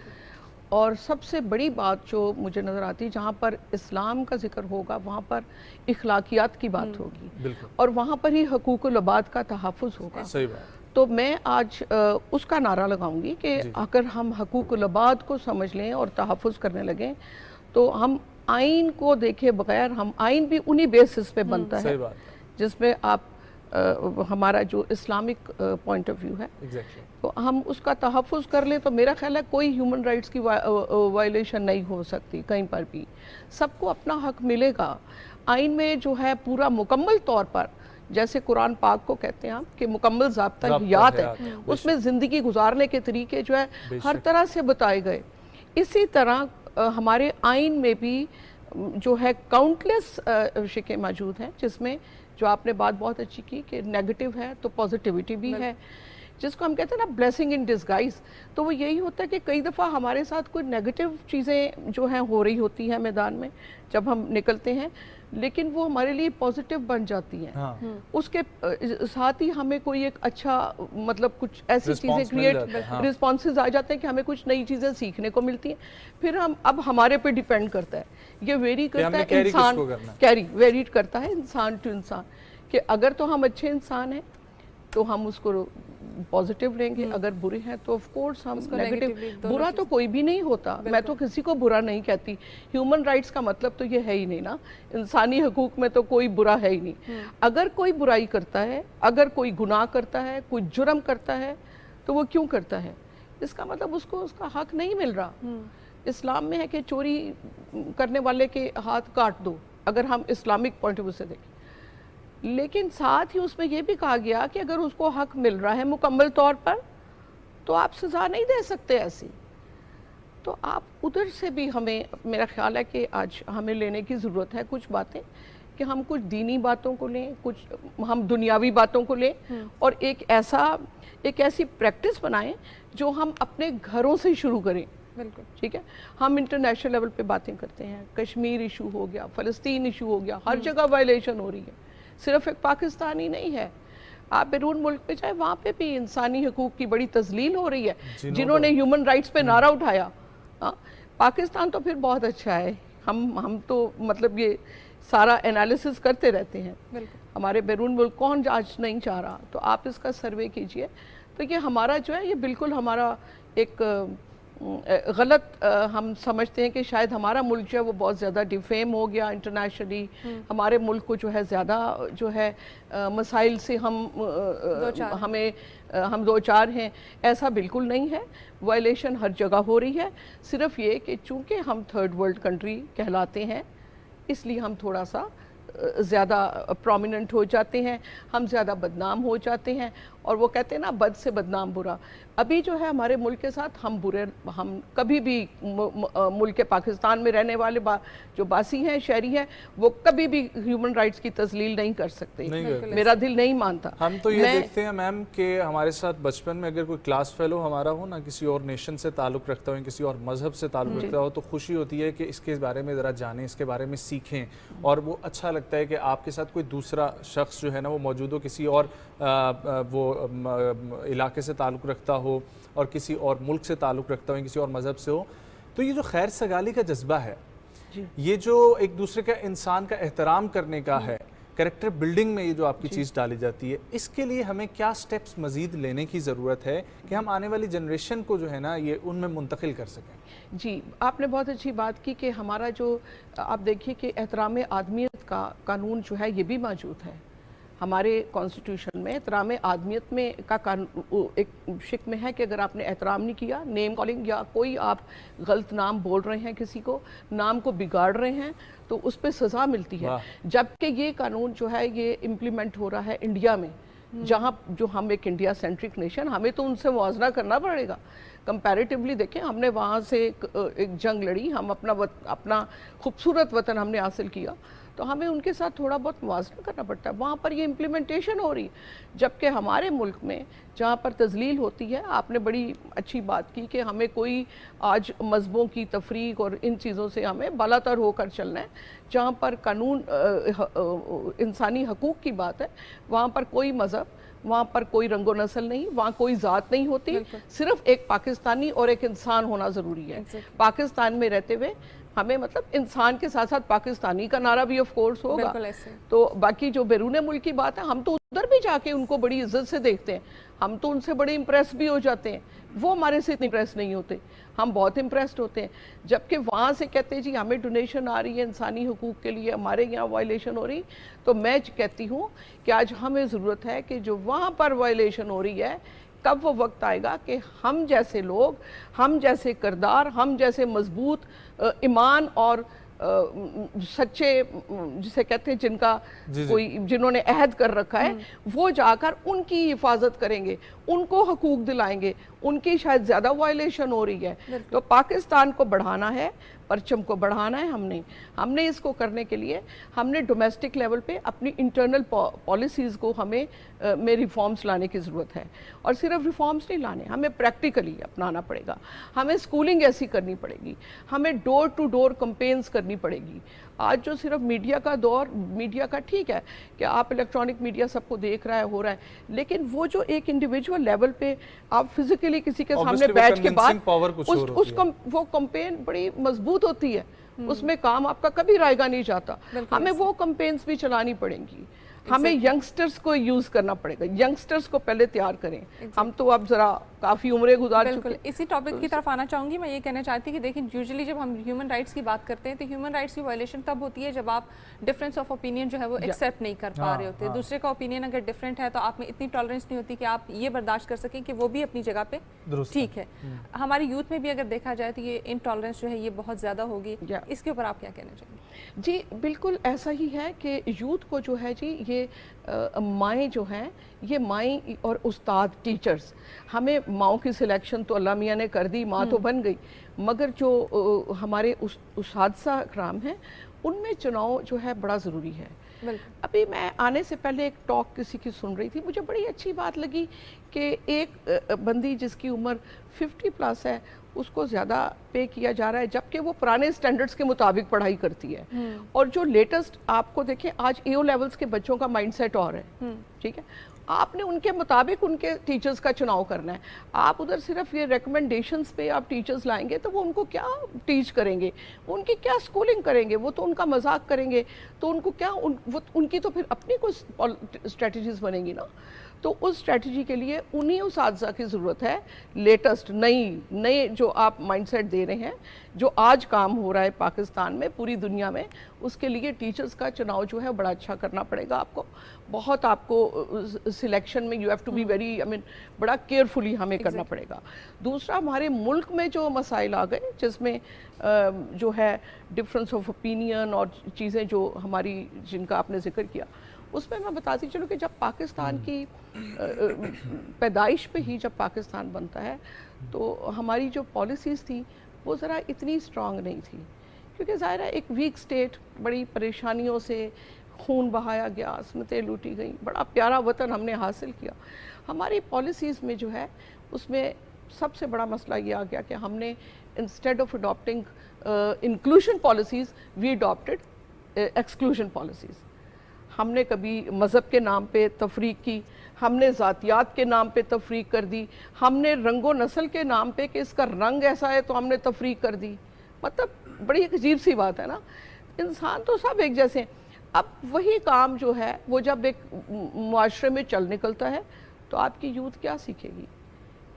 S3: اور سب سے بڑی بات جو مجھے نظر آتی جہاں پر اسلام کا ذکر ہوگا وہاں پر اخلاقیات کی بات ہوگی.
S1: بالکل.
S3: اور وہاں پر ہی حقوق العباد کا تحفظ ہوگا.
S1: صحیح بات.
S3: تو میں آج اس کا نعرہ لگاؤں گی کہ اگر ہم حقوق العباد کو سمجھ لیں اور تحفظ کرنے لگیں تو ہم آئین کو دیکھے بغیر، ہم آئین بھی انہی بیسس پہ بنتا ہے جس میں آپ ہمارا جو اسلامک پوائنٹ آف ویو ہے تو ہم اس کا تحفظ کر لیں تو میرا خیال ہے کوئی ہیومن رائٹس کی وائلیشن نہیں ہو سکتی کہیں پر بھی. سب کو اپنا حق ملے گا. آئین میں جو ہے پورا مکمل طور پر جیسے قرآن پاک کو کہتے ہیں ہم کہ مکمل ضابطہ حیات ہے، اس میں زندگی گزارنے کے طریقے جو ہے ہر طرح سے بتائے گئے. اسی طرح ہمارے آئین میں بھی جو ہے کاؤنٹلیس شکیں موجود ہیں جس میں جو آپ نے بات بہت اچھی کی کہ نیگیٹو ہے تو پازیٹیوٹی بھی ہے، جس کو ہم کہتے ہیں نا بلیسنگ ان ڈسگائز. تو وہ یہی ہوتا ہے کہ کئی دفعہ ہمارے ساتھ کوئی نیگیٹو چیزیں جو ہیں ہو رہی ہوتی ہیں میدان میں جب ہم نکلتے ہیں، لیکن وہ ہمارے لیے پازیٹیو بن جاتی ہیں. اس کے ساتھ ہی ہمیں کوئی ایک اچھا مطلب کچھ ایسی چیزیں کریٹ رسپانسز آ جاتے ہیں کہ ہمیں کچھ نئی چیزیں سیکھنے کو ملتی ہیں. پھر ہم اب ہمارے پہ ڈیپینڈ کرتا ہے، یہ ویری کرتا ہے انسان ویری کرتا ہے انسان ٹو انسان کہ اگر تو ہم اچھے انسان ہیں تو ہم اس کو پازیٹیو لیں گے، اگر برے ہیں تو آف کورس ہم نیگیٹیو. برا تو کوئی بھی نہیں ہوتا، میں تو کسی کو برا نہیں کہتی. ہیومن رائٹس کا مطلب تو یہ ہے ہی نہیں نا، انسانی حقوق میں تو کوئی برا ہے ہی نہیں. اگر کوئی برائی کرتا ہے، اگر کوئی گناہ کرتا ہے، کوئی جرم کرتا ہے تو وہ کیوں کرتا ہے؟ اس کا مطلب اس کو اس کا حق نہیں مل رہا. اسلام میں ہے کہ چوری کرنے والے کے ہاتھ کاٹ دو اگر ہم اسلامک پوائنٹ آف ویو سے دیکھیں، لیکن ساتھ ہی اس میں یہ بھی کہا گیا کہ اگر اس کو حق مل رہا ہے مکمل طور پر تو آپ سزا نہیں دے سکتے ایسی. تو آپ ادھر سے بھی ہمیں میرا خیال ہے کہ آج ہمیں لینے کی ضرورت ہے کچھ باتیں کہ ہم کچھ دینی باتوں کو لیں، کچھ ہم دنیاوی باتوں کو لیں اور ایک ایسی پریکٹس بنائیں جو ہم اپنے گھروں سے شروع کریں. بالکل ٹھیک ہے. ہم انٹرنیشنل لیول پہ باتیں کرتے ہیں، کشمیر ایشو ہو گیا، فلسطین ایشو ہو گیا، ہر جگہ وائلیشن ہو رہی ہے. صرف ایک پاکستانی نہیں ہے، آپ بیرون ملک پہ جائیں وہاں پہ بھی انسانی حقوق کی بڑی تذلیل ہو رہی ہے. جنہوں نے ہیومن رائٹس پہ نعرہ اٹھایا، پاکستان تو پھر بہت اچھا ہے. ہم تو مطلب یہ سارا انالیسس کرتے رہتے ہیں. ہمارے بیرون ملک کون آج نہیں چاہ رہا؟ تو آپ اس کا سروے کیجئے. تو یہ ہمارا جو ہے یہ بالکل ہمارا ایک गलत हम समझते हैं कि शायद हमारा मुल्क जो है वो बहुत ज़्यादा डिफेम हो गया इंटरनेशनली, हमारे मुल्क को जो है ज़्यादा जो है मसाइल से हम दो चार हैं। ऐसा बिल्कुल नहीं है, वायलेशन हर जगह हो रही है। सिर्फ ये कि चूँकि हम थर्ड वर्ल्ड कंट्री कहलाते हैं इसलिए हम थोड़ा सा ज़्यादा प्रोमिनेंट हो जाते हैं, हम ज़्यादा बदनाम हो जाते हैं। और वो कहते हैं ना, बद से बदनाम बुरा। अभी जो है हमारे मुल्क के साथ हम बुरे, हम कभी भी मुल्क पाकिस्तान में रहने वाले जो बासी हैं, शहरी हैं, वो कभी भी ह्यूमन राइट्स की तजलील नहीं कर सकते। मेरा दिल नहीं मानता।
S1: हम तो ये देखते हैं मैम कि हमारे साथ बचपन में अगर कोई क्लास फेलो हमारा हो ना, किसी और नेशन से ताल्लुक़ रखता हो, किसी और मज़हब से ताल्लुक़ रखता हो, तो खुशी होती है कि इसके बारे में ज़रा जानें, इसके बारे में सीखें। और वो अच्छा लगता है कि आपके साथ कोई दूसरा शख्स जो है ना वो मौजूद हो, किसी और वो इलाके से ताल्लुक़ रखता हो और किसी और मुल्क से ताल्लुक़ रखता हो, किसी और मज़हब से हो। तो ये जो खैर सगाली का जज्बा है, ये जो एक दूसरे का, इंसान का एहतराम करने का है, कैरेक्टर बिल्डिंग में ये जो आपकी चीज़ डाली जाती है, इसके लिए हमें क्या स्टेप्स मज़ीद लेने की ज़रूरत है कि हम आने वाली जनरेशन को जो है ना ये उनमें मुंतकिल कर सकें?
S3: जी, आपने बहुत अच्छी बात की कि हमारा जो, आप देखिए कि एहतराम आदमियत का कानून जो है ये भी मौजूद है हमारे कॉन्स्टिट्यूशन में। एहतराम आदमियत में का एक शिक में है कि अगर आपने एहतराम नहीं किया, नेम कॉलिंग या कोई आप गलत नाम बोल रहे हैं, किसी को नाम को बिगाड़ रहे हैं, तो उस पर सज़ा मिलती है। जबकि ये कानून जो है ये इम्प्लीमेंट हो रहा है इंडिया में, जहाँ जो हम एक इंडिया सेंट्रिक नेशन, हमें तो उनसे मुआवजा करना पड़ेगा। कंपैरेटिवली देखें, हमने वहाँ से एक जंग लड़ी, हम अपना खूबसूरत वतन हमने हासिल किया, तो हमें उनके साथ थोड़ा बहुत मुआवजा करना पड़ता है। वहाँ पर ये इम्प्लीमेंटेशन हो रही है, जबकि हमारे मुल्क में जहाँ पर तजलील होती है, आपने बड़ी अच्छी बात की कि हमें कोई आज मज़हबों की तफरीक और इन चीज़ों से हमें बालातर होकर चलना है। जहाँ पर कानून इंसानी हकूक़ की बात है, वहाँ पर कोई मज़हब, वहाँ पर कोई रंगो नस्ल नहीं, वहाँ कोई ज़ात नहीं होती, सिर्फ एक पाकिस्तानी और एक इंसान होना ज़रूरी है। पाकिस्तान में रहते हुए हमें, मतलब इंसान के साथ साथ पाकिस्तानी का नारा भी ऑफ कोर्स होगा। तो बाकी जो बैरून मुल्क की बात है, हम तो उधर भी जाके उनको बड़ी इज्जत से देखते हैं, हम तो उनसे बड़े इम्प्रेस भी हो जाते हैं, वो हमारे से इतने इम्प्रेस नहीं होते, हम बहुत इम्प्रेस्ड होते हैं। जबकि वहाँ से कहते हैं जी हमें डोनेशन आ रही है इंसानी हुकूक के लिए, हमारे यहाँ वायलेशन हो रही, तो मैं कहती हूँ कि आज हमें ज़रूरत है कि जो वहाँ पर वायलेशन हो रही है, कब वो वक्त आएगा कि हम जैसे लोग, हम जैसे किरदार, हम जैसे मजबूत ईमान और सच्चे, जिसे कहते हैं जिनका कोई, जिन्होंने अहद कर रखा है, वो जाकर उनकी हिफाजत करेंगे, उनको हकूक दिलाएंगे। उनकी शायद ज़्यादा वायलेशन हो रही है। तो पाकिस्तान को बढ़ाना है, परचम को बढ़ाना है। हमने इसको करने के लिए हमने डोमेस्टिक लेवल पे अपनी इंटरनल पॉलिसीज़ को हमें में रिफॉर्म्स लाने की ज़रूरत है। और सिर्फ रिफॉर्म्स नहीं लाने, हमें प्रैक्टिकली अपनाना पड़ेगा। हमें स्कूलिंग ऐसी करनी पड़ेगी, हमें डोर टू डोर कंपेन्स करनी पड़ेगी। आज जो सिर्फ मीडिया का दौर, मीडिया का ठीक है कि आप इलेक्ट्रॉनिक मीडिया सबको देख रहा है, हो रहा है, लेकिन वो जो एक इंडिविजुअल लेवल पे आप फिजिकली किसी के सामने बैठ के बात, वो कंपेन बड़ी मजबूत होती है, उसमें काम आपका कभी रायगा नहीं जाता। हमें वो कंपेन्स भी चलानी पड़ेंगी। हमें यंगस्टर्स को यूज़ करना पड़ेगा, यंगस्टर्स को पहले तैयार करें। हम तो अब ज़रा काफ़ी उम्रें गुजार चुके हैं।
S2: इसी टॉपिक की तरफ आना चाहूँगी। मैं ये कहना चाहती कि देखिए, यूजुअली जब हम ह्यूमन राइट्स की बात करते हैं तो ह्यूमन राइट्स की वायलेशन तब होती है जब आप डिफरेंस ऑफ ओपिनियन जो है वो एक्सेप्ट नहीं कर पा रहे होते। दूसरे का ओपिनियन अगर डिफरेंट है तो आप में इतनी टॉलरेंस नहीं होती कि आप ये बर्दाश्त कर सकें कि वो भी अपनी जगह पे ठीक है। हमारी यूथ में भी अगर देखा जाए तो ये इनटॉलरेंस जो है ये बहुत ज़्यादा होगी। इसके ऊपर आप क्या कहना चाहेंगे?
S3: जी बिल्कुल ऐसा ही है कि यूथ को जो है जी, ये माएँ जो हैं, ये माएँ और उस्ताद, टीचर्स, हमें माओं की सिलेक्शन तो अल्लाह मियाँ ने कर दी, माँ तो बन गई, मगर जो हमारे उस्ताद कराम हैं, उनमें चुनाव जो है बड़ा ज़रूरी है। अभी मैं आने से पहले एक टॉक किसी की सुन रही थी, मुझे बड़ी अच्छी बात लगी कि एक बंदी जिसकी उम्र 50+ है, उसको ज़्यादा पे किया जा रहा है, जबकि वो पुराने स्टैंडर्ड्स के मुताबिक पढ़ाई करती है। और जो लेटेस्ट आपको देखें, आज AO लेवल्स के बच्चों का माइंडसेट और है, ठीक है, आपने उनके मुताबिक उनके टीचर्स का चुनाव करना है। आप उधर सिर्फ ये रिकमेंडेशंस पे आप टीचर्स लाएंगे तो वो उनको क्या टीच करेंगे, उनकी क्या स्कूलिंग करेंगे, वो तो उनका मजाक करेंगे, तो उनको क्या उनकी तो फिर अपनी कोई स्ट्रेटजीज बनेंगी ना। तो उस स्ट्रेटजी के लिए उन्हीं उसातिज़ा की ज़रूरत है, लेटेस्ट नए जो आप माइंडसेट दे रहे हैं, जो आज काम हो रहा है पाकिस्तान में, पूरी दुनिया में, उसके लिए टीचर्स का चुनाव जो है बड़ा अच्छा करना पड़ेगा आपको। बहुत आपको सिलेक्शन में you have to be very बड़ा केयरफुली हमें करना पड़ेगा। दूसरा, हमारे मुल्क में जो मसाइल आ गए जिसमें जो है डिफरेंस ऑफ ओपिनियन और चीज़ें जो हमारी जिनका आपने जिक्र किया, उसमें मैं बताती चलूँ कि जब पाकिस्तान की पैदाइश पे ही जब पाकिस्तान बनता है तो हमारी जो पॉलिसीज़ थी वो ज़रा इतनी स्ट्रॉन्ग नहीं थी, क्योंकि ज़ाहिर है एक वीक स्टेट, बड़ी परेशानियों से खून बहाया गया, असमतें लूटी गई, बड़ा प्यारा वतन हमने हासिल किया। हमारी पॉलिसीज़ में जो है उसमें सबसे बड़ा मसला ये आ गया कि हमने instead of adopting inclusion policies we adopted exclusion policies. हमने कभी मज़हब के नाम पे तफरीक की, हमने ज़ातियात के नाम पे तफरीक कर दी, हमने रंगो नस्ल के नाम पे कि इसका रंग ऐसा है तो हमने तफरीक कर दी। मतलब बड़ी एक अजीब सी बात है ना, इंसान तो सब एक जैसे हैं। अब वही काम जो है वो जब एक मुआशरे में चल निकलता है तो आपकी यूथ क्या सीखेगी,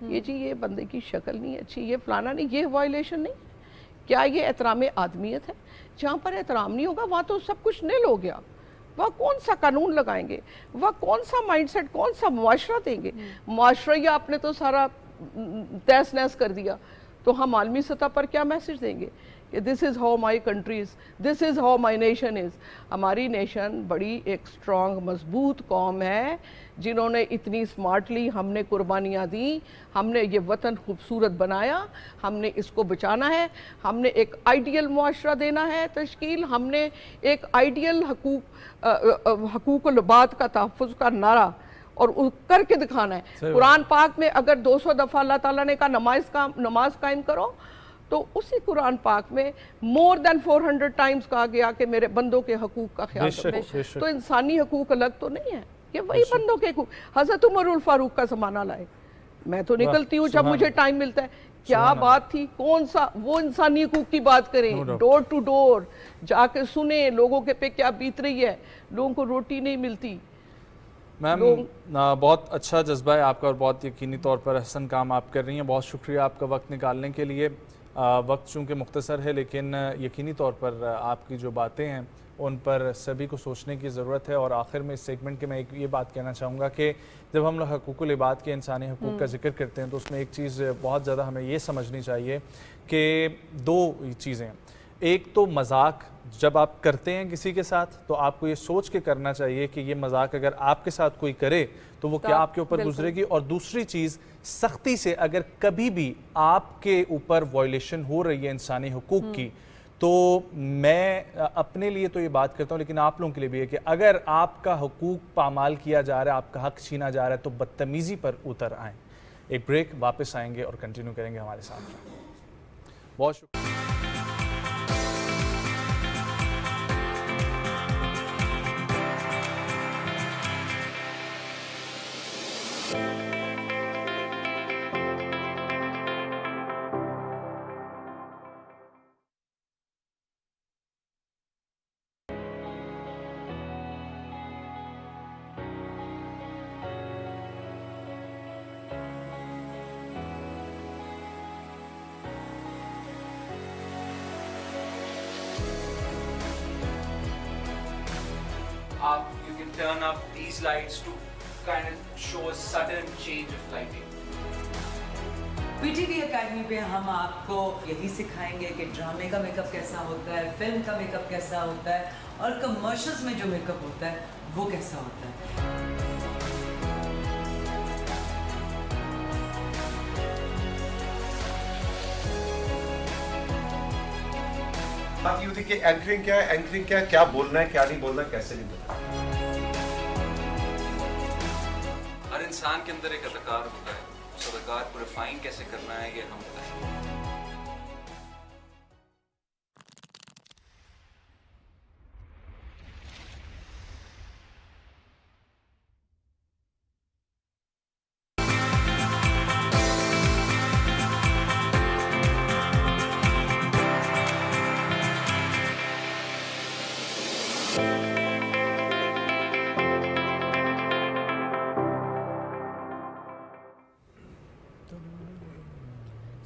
S3: ये जी ये बंदे की शक्ल नहीं अच्छी, ये फलाना नहीं, ये वायलेशन नहीं, क्या ये एहतराम आदमियत है? जहाँ पर एहतराम नहीं होगा वहाँ तो सब कुछ नील हो गया। वह कौन सा कानून लगाएंगे, वह कौन सा माइंडसेट, कौन सा मुआशरा देंगे? मुआशरा ही आपने तो सारा तहस नहस कर दिया, तो हम आलमी सतह पर क्या मैसेज देंगे कि this is how my countries, this is how my nation is. हमारी नेशन बड़ी एक स्ट्रॉन्ग मजबूत कौम है जिन्होंने इतनी स्मार्टली हमने कुर्बानियाँ दी, हमने ये वतन खूबसूरत बनाया, हमने इसको बचाना है, हमने एक आइडियल मुआशरा देना है तश्कील, हमने एक आइडियल हकूक़ बात का तहफ़्फ़ुज़ का नारा और करके दिखाना है। कुरान पाक में अगर 200 दफ़ा अल्लाह ताला ने कहा नमाज कायम करो, तो उसी कुरान पाक में मोर देन 400 टाइम्स कहा गया कि मेरे बंदों के हकूक़ का ख्याल रखो। तो इंसानी हकूक़ अलग तो नहीं है, ये वही बंदों के हकूक़। हज़रत उमरुल फारूक का ज़माना लाए, मैं तो निकलती हूँ जब मुझे टाइम मिलता है, क्या बात थी, कौन सा वो इंसानी हकूक़ की बात करें, डोर टू डोर जाके सुने लोगों के पे क्या बीत रही है, लोगों को रोटी नहीं मिलती।
S1: मैम बहुत अच्छा जज्बा है आपका और बहुत यकीनी तौर पर हसन काम आप कर रही हैं। बहुत शुक्रिया आपका वक्त निकालने के लिए। वक्त चूँकि मुख्तसर है लेकिन यकीनी तौर पर आपकी जो बातें हैं उन पर सभी को सोचने की ज़रूरत है। और आखिर में इस सेगमेंट के मैं एक ये बात कहना चाहूँगा कि जब हम लोग हकूक़ुल इबाद के इंसानी हकूक़ का जिक्र करते हैं तो उसमें एक चीज़ बहुत ज़्यादा हमें ये समझनी चाहिए कि दो चीज़ें, एक तो मजाक जब आप करते हैं किसी के साथ तो आपको ये सोच के करना चाहिए कि ये मजाक अगर आपके साथ कोई करे तो वो क्या आपके ऊपर गुजरेगी। और दूसरी चीज़, सख्ती से अगर कभी भी आपके ऊपर वायलेशन हो रही है इंसानी हुकूक की, तो मैं अपने लिए तो ये बात करता हूँ लेकिन आप लोगों के लिए भी है कि अगर आपका हुकूक पामाल किया जा रहा है, आपका हक छीना जा रहा है, तो बदतमीज़ी पर उतर आएँ। एक ब्रेक, वापस आएंगे और कंटिन्यू करेंगे हमारे साथ। बहुत शुक्रिया।
S4: You can turn up these lights to kind of show a sudden change of lighting.
S5: BTV Academy पे हम आपको यही सिखाएंगे कि ड्रामे का मेकअप कैसा होता है, फिल्म का मेकअप कैसा होता है और कमर्शियल्स में जो मेकअप होता है वो कैसा होता है।
S23: आप यूं देखिए एंकरिंग क्या है, एंकरिंग क्या बोलना है, क्या नहीं बोलना, कैसे नहीं बोलना।
S4: हर इंसान के अंदर एक अदाकार होता है, उस अदाकार को रिफाइन कैसे करना है ये हम बताएंगे।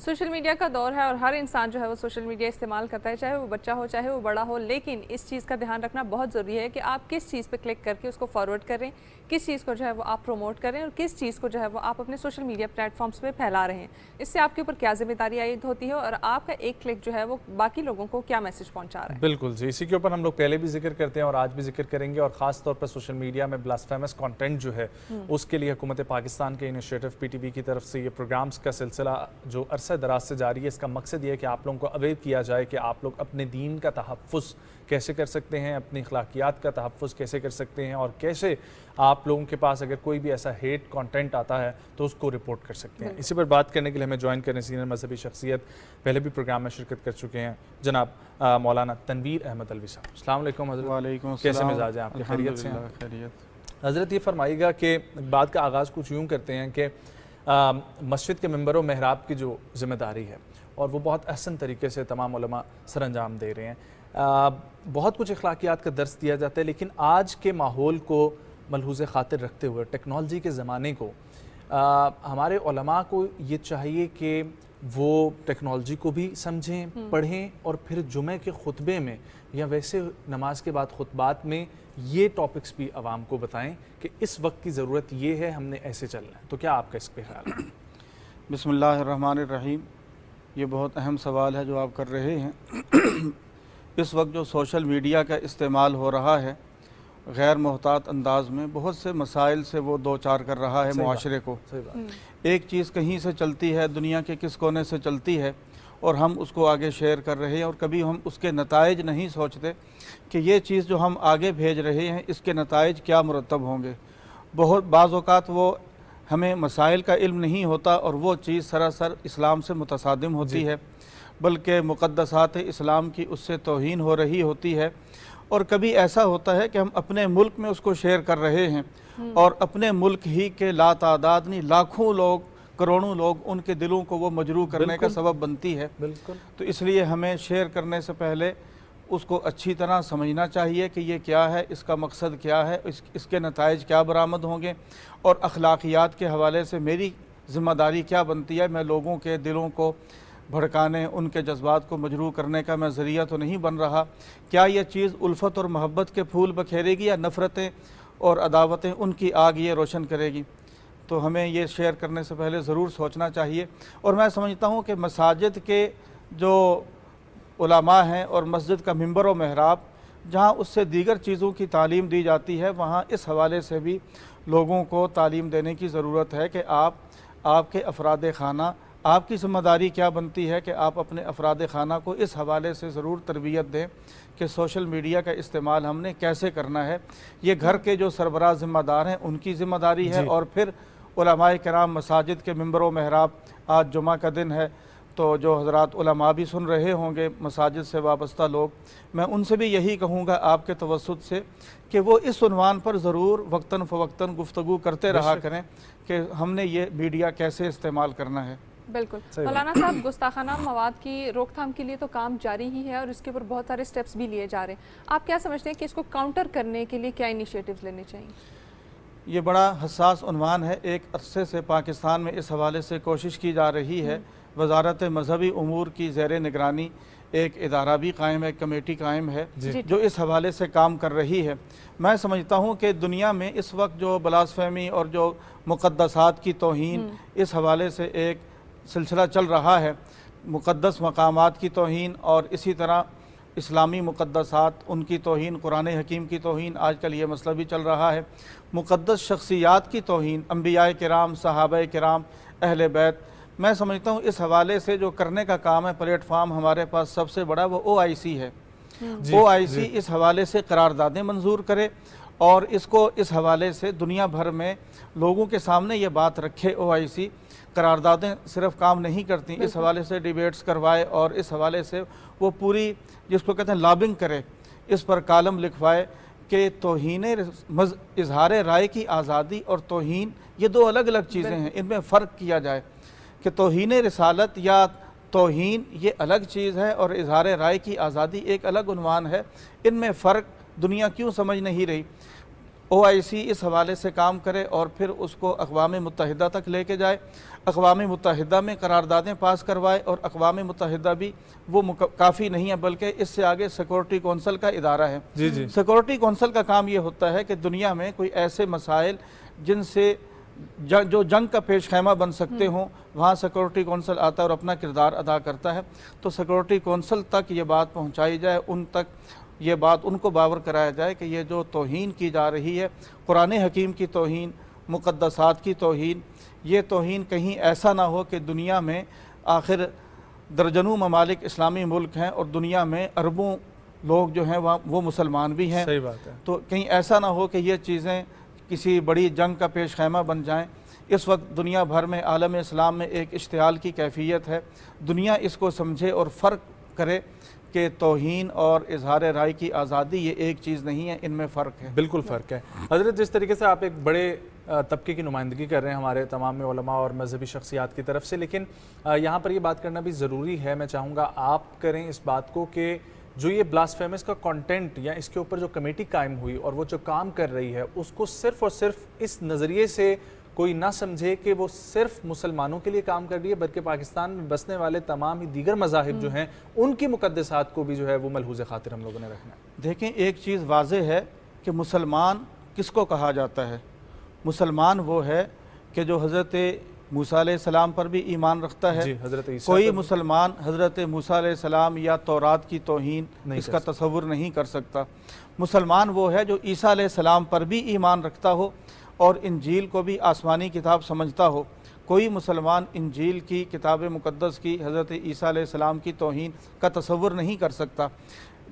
S2: सोशल मीडिया का दौर है और हर इंसान जो है वो सोशल मीडिया इस्तेमाल करता है, चाहे वो बच्चा हो चाहे वो बड़ा हो, लेकिन इस चीज़ का ध्यान रखना बहुत ज़रूरी है कि आप किस चीज़ पे क्लिक करके उसको फॉरवर्ड करें, किस चीज़ को जो है वो आप प्रमोट करें और किस चीज़ को जो है वो आप अपने सोशल मीडिया प्लेटफॉर्म्स पे फैला रहे हैं। इससे आपके ऊपर क्या जिम्मेदारी आयद होती है और आपका एक क्लिक जो है वो बाकी लोगों को क्या मैसेज पहुँचा रहा है।
S1: बिल्कुल जी, इसी के ऊपर हम लोग पहले भी जिक्र करते हैं और आज भी जिक्र करेंगे, और ख़ास तौर पर सोशल मीडिया में ब्लास्फेमस कंटेंट जो है उसके लिए हुकूमत पाकिस्तान के इनिशिएटिव PTV की तरफ से ये प्रोग्राम्स का सिलसिला जो अरसा दराज से जारी है, इसका मकसद ये है कि आप लोगों को अवेयर किया जाए कि आप लोग अपने दीन का तहफ़्फ़ुज़ कैसे कर सकते हैं, अपनी अखलाकियात का तहफ़्फ़ुज़ कैसे कर सकते हैं, और कैसे आप लोगों के पास अगर कोई भी ऐसा हेट कंटेंट आता है तो उसको रिपोर्ट कर सकते हैं। इसी पर बात करने के लिए हमें ज्वाइन करने सीनियर मजहबी शख्सियत, पहले भी प्रोग्राम में शिरकत कर चुके हैं, जनाब मौलाना तनवीर अहमद अलवी साहब। अस्सलाम वालेकुम हज़रत।
S7: वालेकुम
S1: कैसे मिजाज है आपके? खैरियत से हैं?
S7: खैरियत।
S1: हज़रत ये फरमाइएगा कि बात का आगाज़ कुछ यूँ करते हैं कि मस्जिद के मिंबर व महराब की जो ज़िम्मेदारी है और वो बहुत अहसन तरीके से तमाम उलमा सर अंजाम दे रहे हैं, बहुत कुछ अखलाकियात का दर्स दिया जाता है, लेकिन आज के माहौल को मलहूज़ ख़ातिर रखते हुए, टेक्नोलॉजी के ज़माने को, हमारे उलमा को ये चाहिए कि वो टेक्नोलॉजी को भी समझें, पढ़ें और फिर जुमे के खुतबे में या वैसे नमाज के बाद खुतबात में ये टॉपिक्स भी आवाम को बताएं कि इस वक्त की ज़रूरत ये है, हमने ऐसे चलना है। तो क्या आपका इस पर ख्याल है?
S7: बिस्मिल्लाहिर्रहमानिर्रहीम। ये बहुत अहम सवाल है जो आप कर रहे हैं। इस वक्त जो सोशल मीडिया का इस्तेमाल हो रहा है गैर मोहतात अंदाज में, बहुत से मसाइल से वो दो चार कर रहा है मुआशरे को। एक चीज़ कहीं से चलती है, दुनिया के किस कोने से चलती है और हम उसको आगे शेयर कर रहे हैं, और कभी हम उसके नताइज नहीं सोचते कि ये चीज़ जो हम आगे भेज रहे हैं इसके नताइज क्या मुरतब होंगे। बहुत बाज़ औक़ात वो हमें मसाइल का इल्म नहीं होता और वो चीज़ सरासर इस्लाम से मुतसादिम होती है, बल्कि मुक़द्दसात इस्लाम की उससे तौहीन हो रही होती है। और कभी ऐसा होता है कि हम अपने मुल्क में उसको शेयर कर रहे हैं और अपने मुल्क ही के लातादाद नहीं लाखों लोग, करोड़ों लोग, उनके दिलों को वो मजरूह करने का सबब बनती है। तो इसलिए हमें शेयर करने से पहले उसको अच्छी तरह समझना चाहिए कि ये क्या है, इसका मकसद क्या है, इसके नताइज क्या बरामद होंगे और अखलाकियात के हवाले से मेरी ज़िम्मेदारी क्या बनती है। मैं लोगों के दिलों को भड़काने, उनके जज्बात को मजरूह करने का मैं ज़रिया तो नहीं बन रहा। क्या ये चीज़ उल्फत और मोहब्बत के फूल बखेरेगी या नफ़रतें और अदावतें उनकी आग ये रोशन करेगी। तो हमें ये शेयर करने से पहले ज़रूर सोचना चाहिए। और मैं समझता हूँ कि मसाजिद के जो उलमा हैं और मस्जिद का मिंबर व महराब जहाँ उससे दीगर चीज़ों की तालीम दी जाती है, वहाँ इस हवाले से भी लोगों को तालीम देने की ज़रूरत है कि आपके अफराद खाना, आपकी ज़िम्मेदारी क्या बनती है कि आप अपने अफराद खाना को इस हवाले से ज़रूर तरबियत दें कि सोशल मीडिया का इस्तेमाल हमने कैसे करना है। ये घर के जो सरबराह ज़िम्मेदार हैं उनकी ज़िम्मेदारी है, और फिर उलमाए किराम मसाजिद के मिंबर व महराब, आज जुमा का दिन है तो जो हज़रात उलमा भी सुन रहे होंगे, मसाजिद से वाबस्ता लोग, मैं उनसे भी यही कहूँगा आपके तवस्सुत से कि वो इस उन्वान पर ज़रूर वक्तन फ़वक्तन गुफ्तगू करते रहा करें कि हमने ये मीडिया कैसे इस्तेमाल करना है।
S2: बिल्कुल मौलाना साहब, गुस्ताखाना मवाद की रोकथाम के लिए तो काम जारी ही है और इसके ऊपर बहुत सारे स्टेप्स भी लिए जा रहे हैं। आप क्या समझते हैं कि इसको काउंटर करने के लिए क्या इनिशिएटिव्स लेने चाहिए?
S7: ये बड़ा हसास उन्वान है। एक अरसे से पाकिस्तान में इस हवाले से कोशिश की जा रही है। वजारत मजहबी उमूर की ज़ेर निगरानी एक इदारा भी कायम है, एक कमेटी कायम है जो इस हवाले से काम कर रही है। मैं समझता हूँ कि दुनिया में इस वक्त जो ब्लास्फेमी और जो मुक़द्दसात की तौहीन इस हवाले से एक सिलसिला चल रहा है, मुक़द्दस मकामात की तौहीन और इसी तरह इस्लामी मुक़द्दसात, उनकी तौहीन, कुरान हकीम की तौहीन, आजकल ये मसला भी चल रहा है, मुक़द्दस शख्सियात की तौहीन, अंबियाए किराम, सहाबाए किराम, अहले बैत। मैं समझता हूँ इस हवाले से जो करने का काम है, प्लेटफार्म हमारे पास सबसे बड़ा वो OIC है। OIC इस हवाले से करारदादें मंजूर करे और इसको इस हवाले से दुनिया भर में लोगों के सामने ये बात रखे। OIC करारदादें सिर्फ काम नहीं करती, इस हवाले से डिबेट्स करवाए और इस हवाले से वो पूरी जिसको कहते हैं लॉबिंग करे, इस पर कालम लिखवाए कि तौहीन इजहार राय की आज़ादी और तौहीन ये दो अलग अलग चीज़ें हैं, इनमें फ़र्क किया जाए कि तौहीन रिसालत या तौहीन ये अलग चीज़ है और इजहार राय की आज़ादी एक अलग उन्वान है। इनमें फ़र्क दुनिया क्यों समझ नहीं रही? OIC इस हवाले से काम करे और फिर उसको अक़वाम मुत्तहिदा तक लेके जाए, अक़वाम मुत्तहिदा में करारदादें पास करवाए, और अक़वाम मुत्तहिदा भी वो काफ़ी नहीं है बल्कि इससे आगे सिक्योरिटी कौंसल का इदारा है। सिक्योरिटी कौंसल का काम ये होता है कि दुनिया में कोई ऐसे मसाइल जिनसे जो जंग का पेश खैमा बन सकते हों, वहाँ सिक्योरिटी कौंसल आता है और अपना किरदार अदा करता है। तो सिक्योरिटी कौंसल तक ये बात पहुँचाई जाए, उन तक ये बात उनको बावर कराया जाए कि ये जो तौहीन की जा रही है, कुरान हकीम की तौहीन, मुक़द्दसात की तौहीन, ये तौहीन कहीं ऐसा ना हो कि दुनिया में आखिर दर्जनों ममालिक इस्लामी मुल्क हैं और दुनिया में अरबों लोग जो हैं वहाँ वो मुसलमान भी हैं।
S1: सही बात है।
S7: तो कहीं ऐसा ना हो कि ये चीज़ें किसी बड़ी जंग का पेश खैमा बन जाएँ। इस वक्त दुनिया भर में आलम इस्लाम में एक इश्तिहाल की कैफियत है, दुनिया इसको समझे और फ़र्क करे कि तौहीन और इजहार राय की आज़ादी ये एक चीज़ नहीं है, इनमें फ़र्क है।
S1: बिल्कुल फ़र्क है। हज़रत, जिस तरीके से आप एक बड़े तबके की नुमाइंदगी कर रहे हैं हमारे तमाम उलमा और मजहबी शख्सियात की तरफ से, लेकिन यहाँ पर ये बात करना भी ज़रूरी है, मैं चाहूँगा आप करें इस बात को कि जो ये ब्लास्फेमस का कंटेंट या इसके ऊपर जो कमेटी कायम हुई और वो जो काम कर रही है, उसको सिर्फ़ और सिर्फ इस नज़रिए से कोई ना समझे कि वो सिर्फ मुसलमानों के लिए काम कर रही है, बल्कि पाकिस्तान में बसने वाले तमाम ही दीगर मज़ाहिब जो हैं उनकी मुक़द्दसात को भी जो है वो मलहूज़ खातिर हम लोगों ने रखना है।
S7: देखें, एक चीज़ वाज़े है कि मुसलमान किसको कहा जाता है। मुसलमान वो है कि जो हज़रत मूसा अलैहिस्सलाम पर भी ईमान रखता है। कोई मुसलमान हज़रत मूसा अलैहिस्सलाम या तौरात की तौहीन इसका तसव्वुर नहीं कर सकता। मुसलमान वो है जो ईसा अलैहिस्सलाम पर भी ईमान रखता हो और इंजील को भी आसमानी किताब समझता हो। कोई मुसलमान इंजील की किताब मुक़द्दस की हज़रत ईसा अलैहिस्सलाम की तौहीन का तसव्वुर नहीं कर सकता।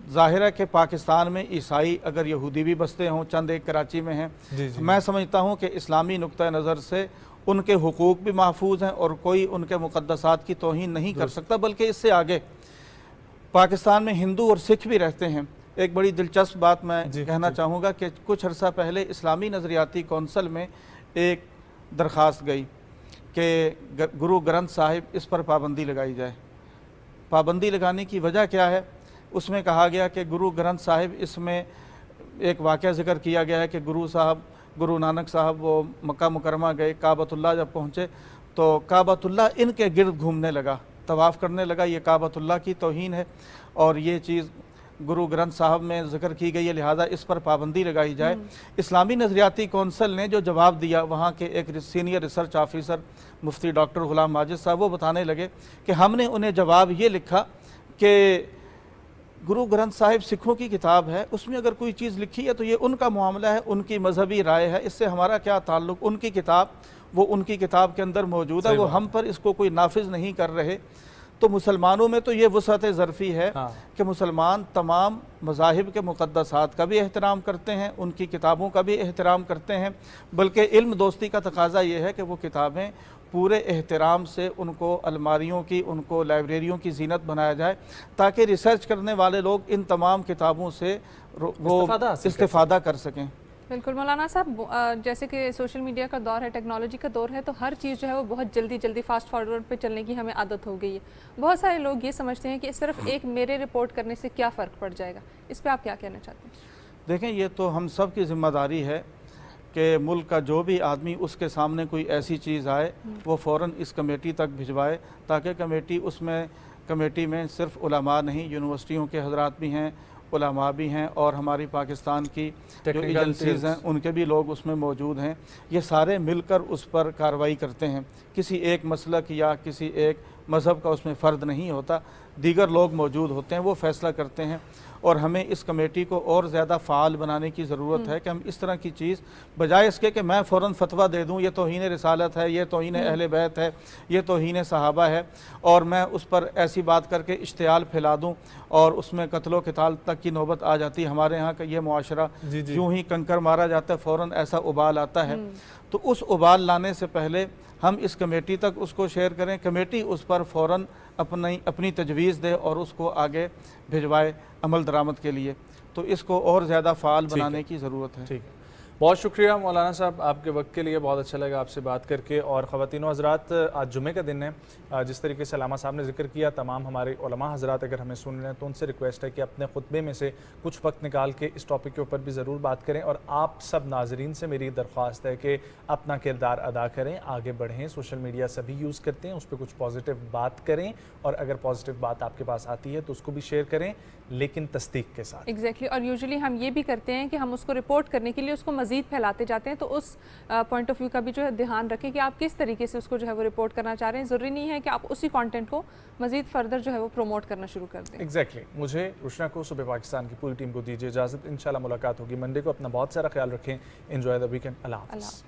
S7: ज़ाहिर है कि पाकिस्तान में ईसाई अगर यहूदी भी बसते हों, चंद एक कराची में हैं, मैं समझता हूँ कि इस्लामी नुक्ता नज़र से उनके हुकूक भी महफूज हैं और कोई उनके मुक़द्दसात की तौहीन नहीं कर सकता। बल्कि इससे आगे पाकिस्तान में हिंदू और सिख भी रहते हैं। एक बड़ी दिलचस्प बात मैं कहना चाहूँगा कि कुछ अर्सा पहले इस्लामी नज़रियाती कौंसल में एक दरख्वास्त गई कि गुरु ग्रंथ साहिब इस पर पाबंदी लगाई जाए। पाबंदी लगाने की वजह क्या है? उसमें कहा गया कि गुरु ग्रंथ साहिब, इसमें एक वाक़या ज़िक्र किया गया है कि गुरु नानक साहब वो मक्का मुकरमा गए, काबतुल्लाह जब पहुँचे तो काबतुल्लाह इनके गिर्द घूमने लगा, तवाफ़ करने लगा। ये काबतुल्लाह की तौहीन है और ये चीज़ गुरु ग्रंथ साहब में ज़िक्र की गई है, लिहाजा इस पर पाबंदी लगाई जाए। इस्लामी नज़रियाती कौंसल ने जो जवाब दिया, वहाँ के एक सीनियर रिसर्च ऑफिसर मुफ्ती डॉक्टर ग़ुलाम माजिद साहब वो बताने लगे कि हमने उन्हें जवाब ये लिखा कि गुरु ग्रंथ साहिब सिखों की किताब है, उसमें अगर कोई चीज़ लिखी है तो ये उनका मामला है, उनकी मजहबी राय है, इससे हमारा क्या ताल्लुक़। उनकी किताब वो उनकी किताब के अंदर मौजूद है, वो हम पर इसको कोई नाफिज नहीं कर रहे। तो मुसलमानों में तो ये वसअत ज़रफ़ी है कि मुसलमान तमाम मज़ाहिब के मुक़द्दसात का भी एहतराम करते हैं, उनकी किताबों का भी एहतराम करते हैं। बल्कि इल्म दोस्ती का तकाज़ा ये है कि वो किताबें पूरे एहतराम से उनको अलमारियों की, उनको लाइब्रेरियों की ज़ीनत बनाया जाए, ताकि रिसर्च करने वाले लोग इन तमाम किताबों से वो इस्तिफ़ादा कर सकें।
S2: बिल्कुल मौलाना साहब, जैसे कि सोशल मीडिया का दौर है, टेक्नोलॉजी का दौर है, तो हर चीज़ जो है वो बहुत जल्दी फास्ट फॉरवर्ड पे चलने की हमें आदत हो गई है। बहुत सारे लोग ये समझते हैं कि सिर्फ एक मेरे रिपोर्ट करने से क्या फ़र्क पड़ जाएगा, इस पर आप क्या कहना चाहते हैं?
S7: देखें, ये तो हम सब की ज़िम्मेदारी है कि मुल्क का जो भी आदमी उसके सामने कोई ऐसी चीज़ आए वो फ़ौरन इस कमेटी तक भिजवाए, ताकि कमेटी में सिर्फ उलमा नहीं, यूनिवर्सिटियों के हजरात भी हैं, उलमा भी हैं और हमारी पाकिस्तान की जो एजेंसीज़ हैं उनके भी लोग उसमें मौजूद हैं। ये सारे मिलकर उस पर कार्रवाई करते हैं। किसी एक मसलक या किसी एक मज़हब का उसमें फ़र्द नहीं होता, दीगर लोग मौजूद होते हैं, वो फ़ैसला करते हैं। और हमें इस कमेटी को और ज़्यादा फ़ाल बनाने की ज़रूरत है कि हम इस तरह की चीज़, बजाय इसके कि मैं फ़ौरन फतवा दे दूँ ये तौहीन रिसालत है, ये तौहीन अहले बैत है, ये तौहीन सहाबा है, और मैं उस पर ऐसी बात करके इश्तियाल फैला दूँ और उसमें कत्लो क़िताल तक की नौबत आ जाती है। हमारे यहाँ का ये मुआशरा यूँ ही कंकर मारा जाता है, फ़ौरन ऐसा उबाल आता है। तो उस उबाल लाने से पहले हम इस कमेटी तक उसको शेयर करें, कमेटी उस पर फ़ौरन अपनी तजवीज़ दे और उसको आगे भिजवाए अमल दरामद के लिए। तो इसको और ज़्यादा फ़ाल बनाने की ज़रूरत है।
S1: ठीक है। بہت شکریہ مولانا صاحب آپ کے وقت کے لیے, بہت اچھا لگا آپ سے بات کر کے. اور خواتین و حضرات, آج جمعے کا دن ہے, جس طریقے سے علامہ صاحب نے ذکر کیا, تمام ہمارے علماء حضرات اگر ہمیں سن رہے ہیں تو ان سے ریکویسٹ ہے کہ اپنے خطبے میں سے کچھ وقت نکال کے اس ٹاپک کے اوپر بھی ضرور بات کریں. اور آپ سب ناظرین سے میری درخواست ہے کہ اپنا کردار ادا کریں, آگے بڑھیں. سوشل میڈیا سبھی یوز کرتے ہیں, اس پہ کچھ پازیٹیو بات کریں, اور اگر پازیٹیو بات آپ کے پاس آتی ہے تو اس کو بھی شیئر کریں, لیکن تصدیق کے ساتھ.
S2: ایگزیکٹلی. اور یوزلی ہم یہ بھی کرتے ہیں کہ ہم اس کو رپورٹ کرنے کے لیے اس کو مزید پھیلاتے جاتے ہیں, تو اس پوائنٹ آف ویو کا بھی جو ہے دھیان رکھیں کہ آپ کس طریقے سے اس کو جو ہے وہ رپورٹ کرنا چاہ رہے ہیں. ضروری نہیں ہے کہ آپ اسی کانٹینٹ کو مزید فردر جو ہے وہ پروموٹ کرنا شروع کر دیں.
S1: ایگزیکٹلی. مجھے, روشنا کو, صبح پاکستان کی پوری ٹیم کو دیجیے اجازت. انشاءاللہ ملاقات ہوگی منڈے کو. اپنا بہت سارا خیال رکھیں. Enjoy the weekend. اللہ حافظ.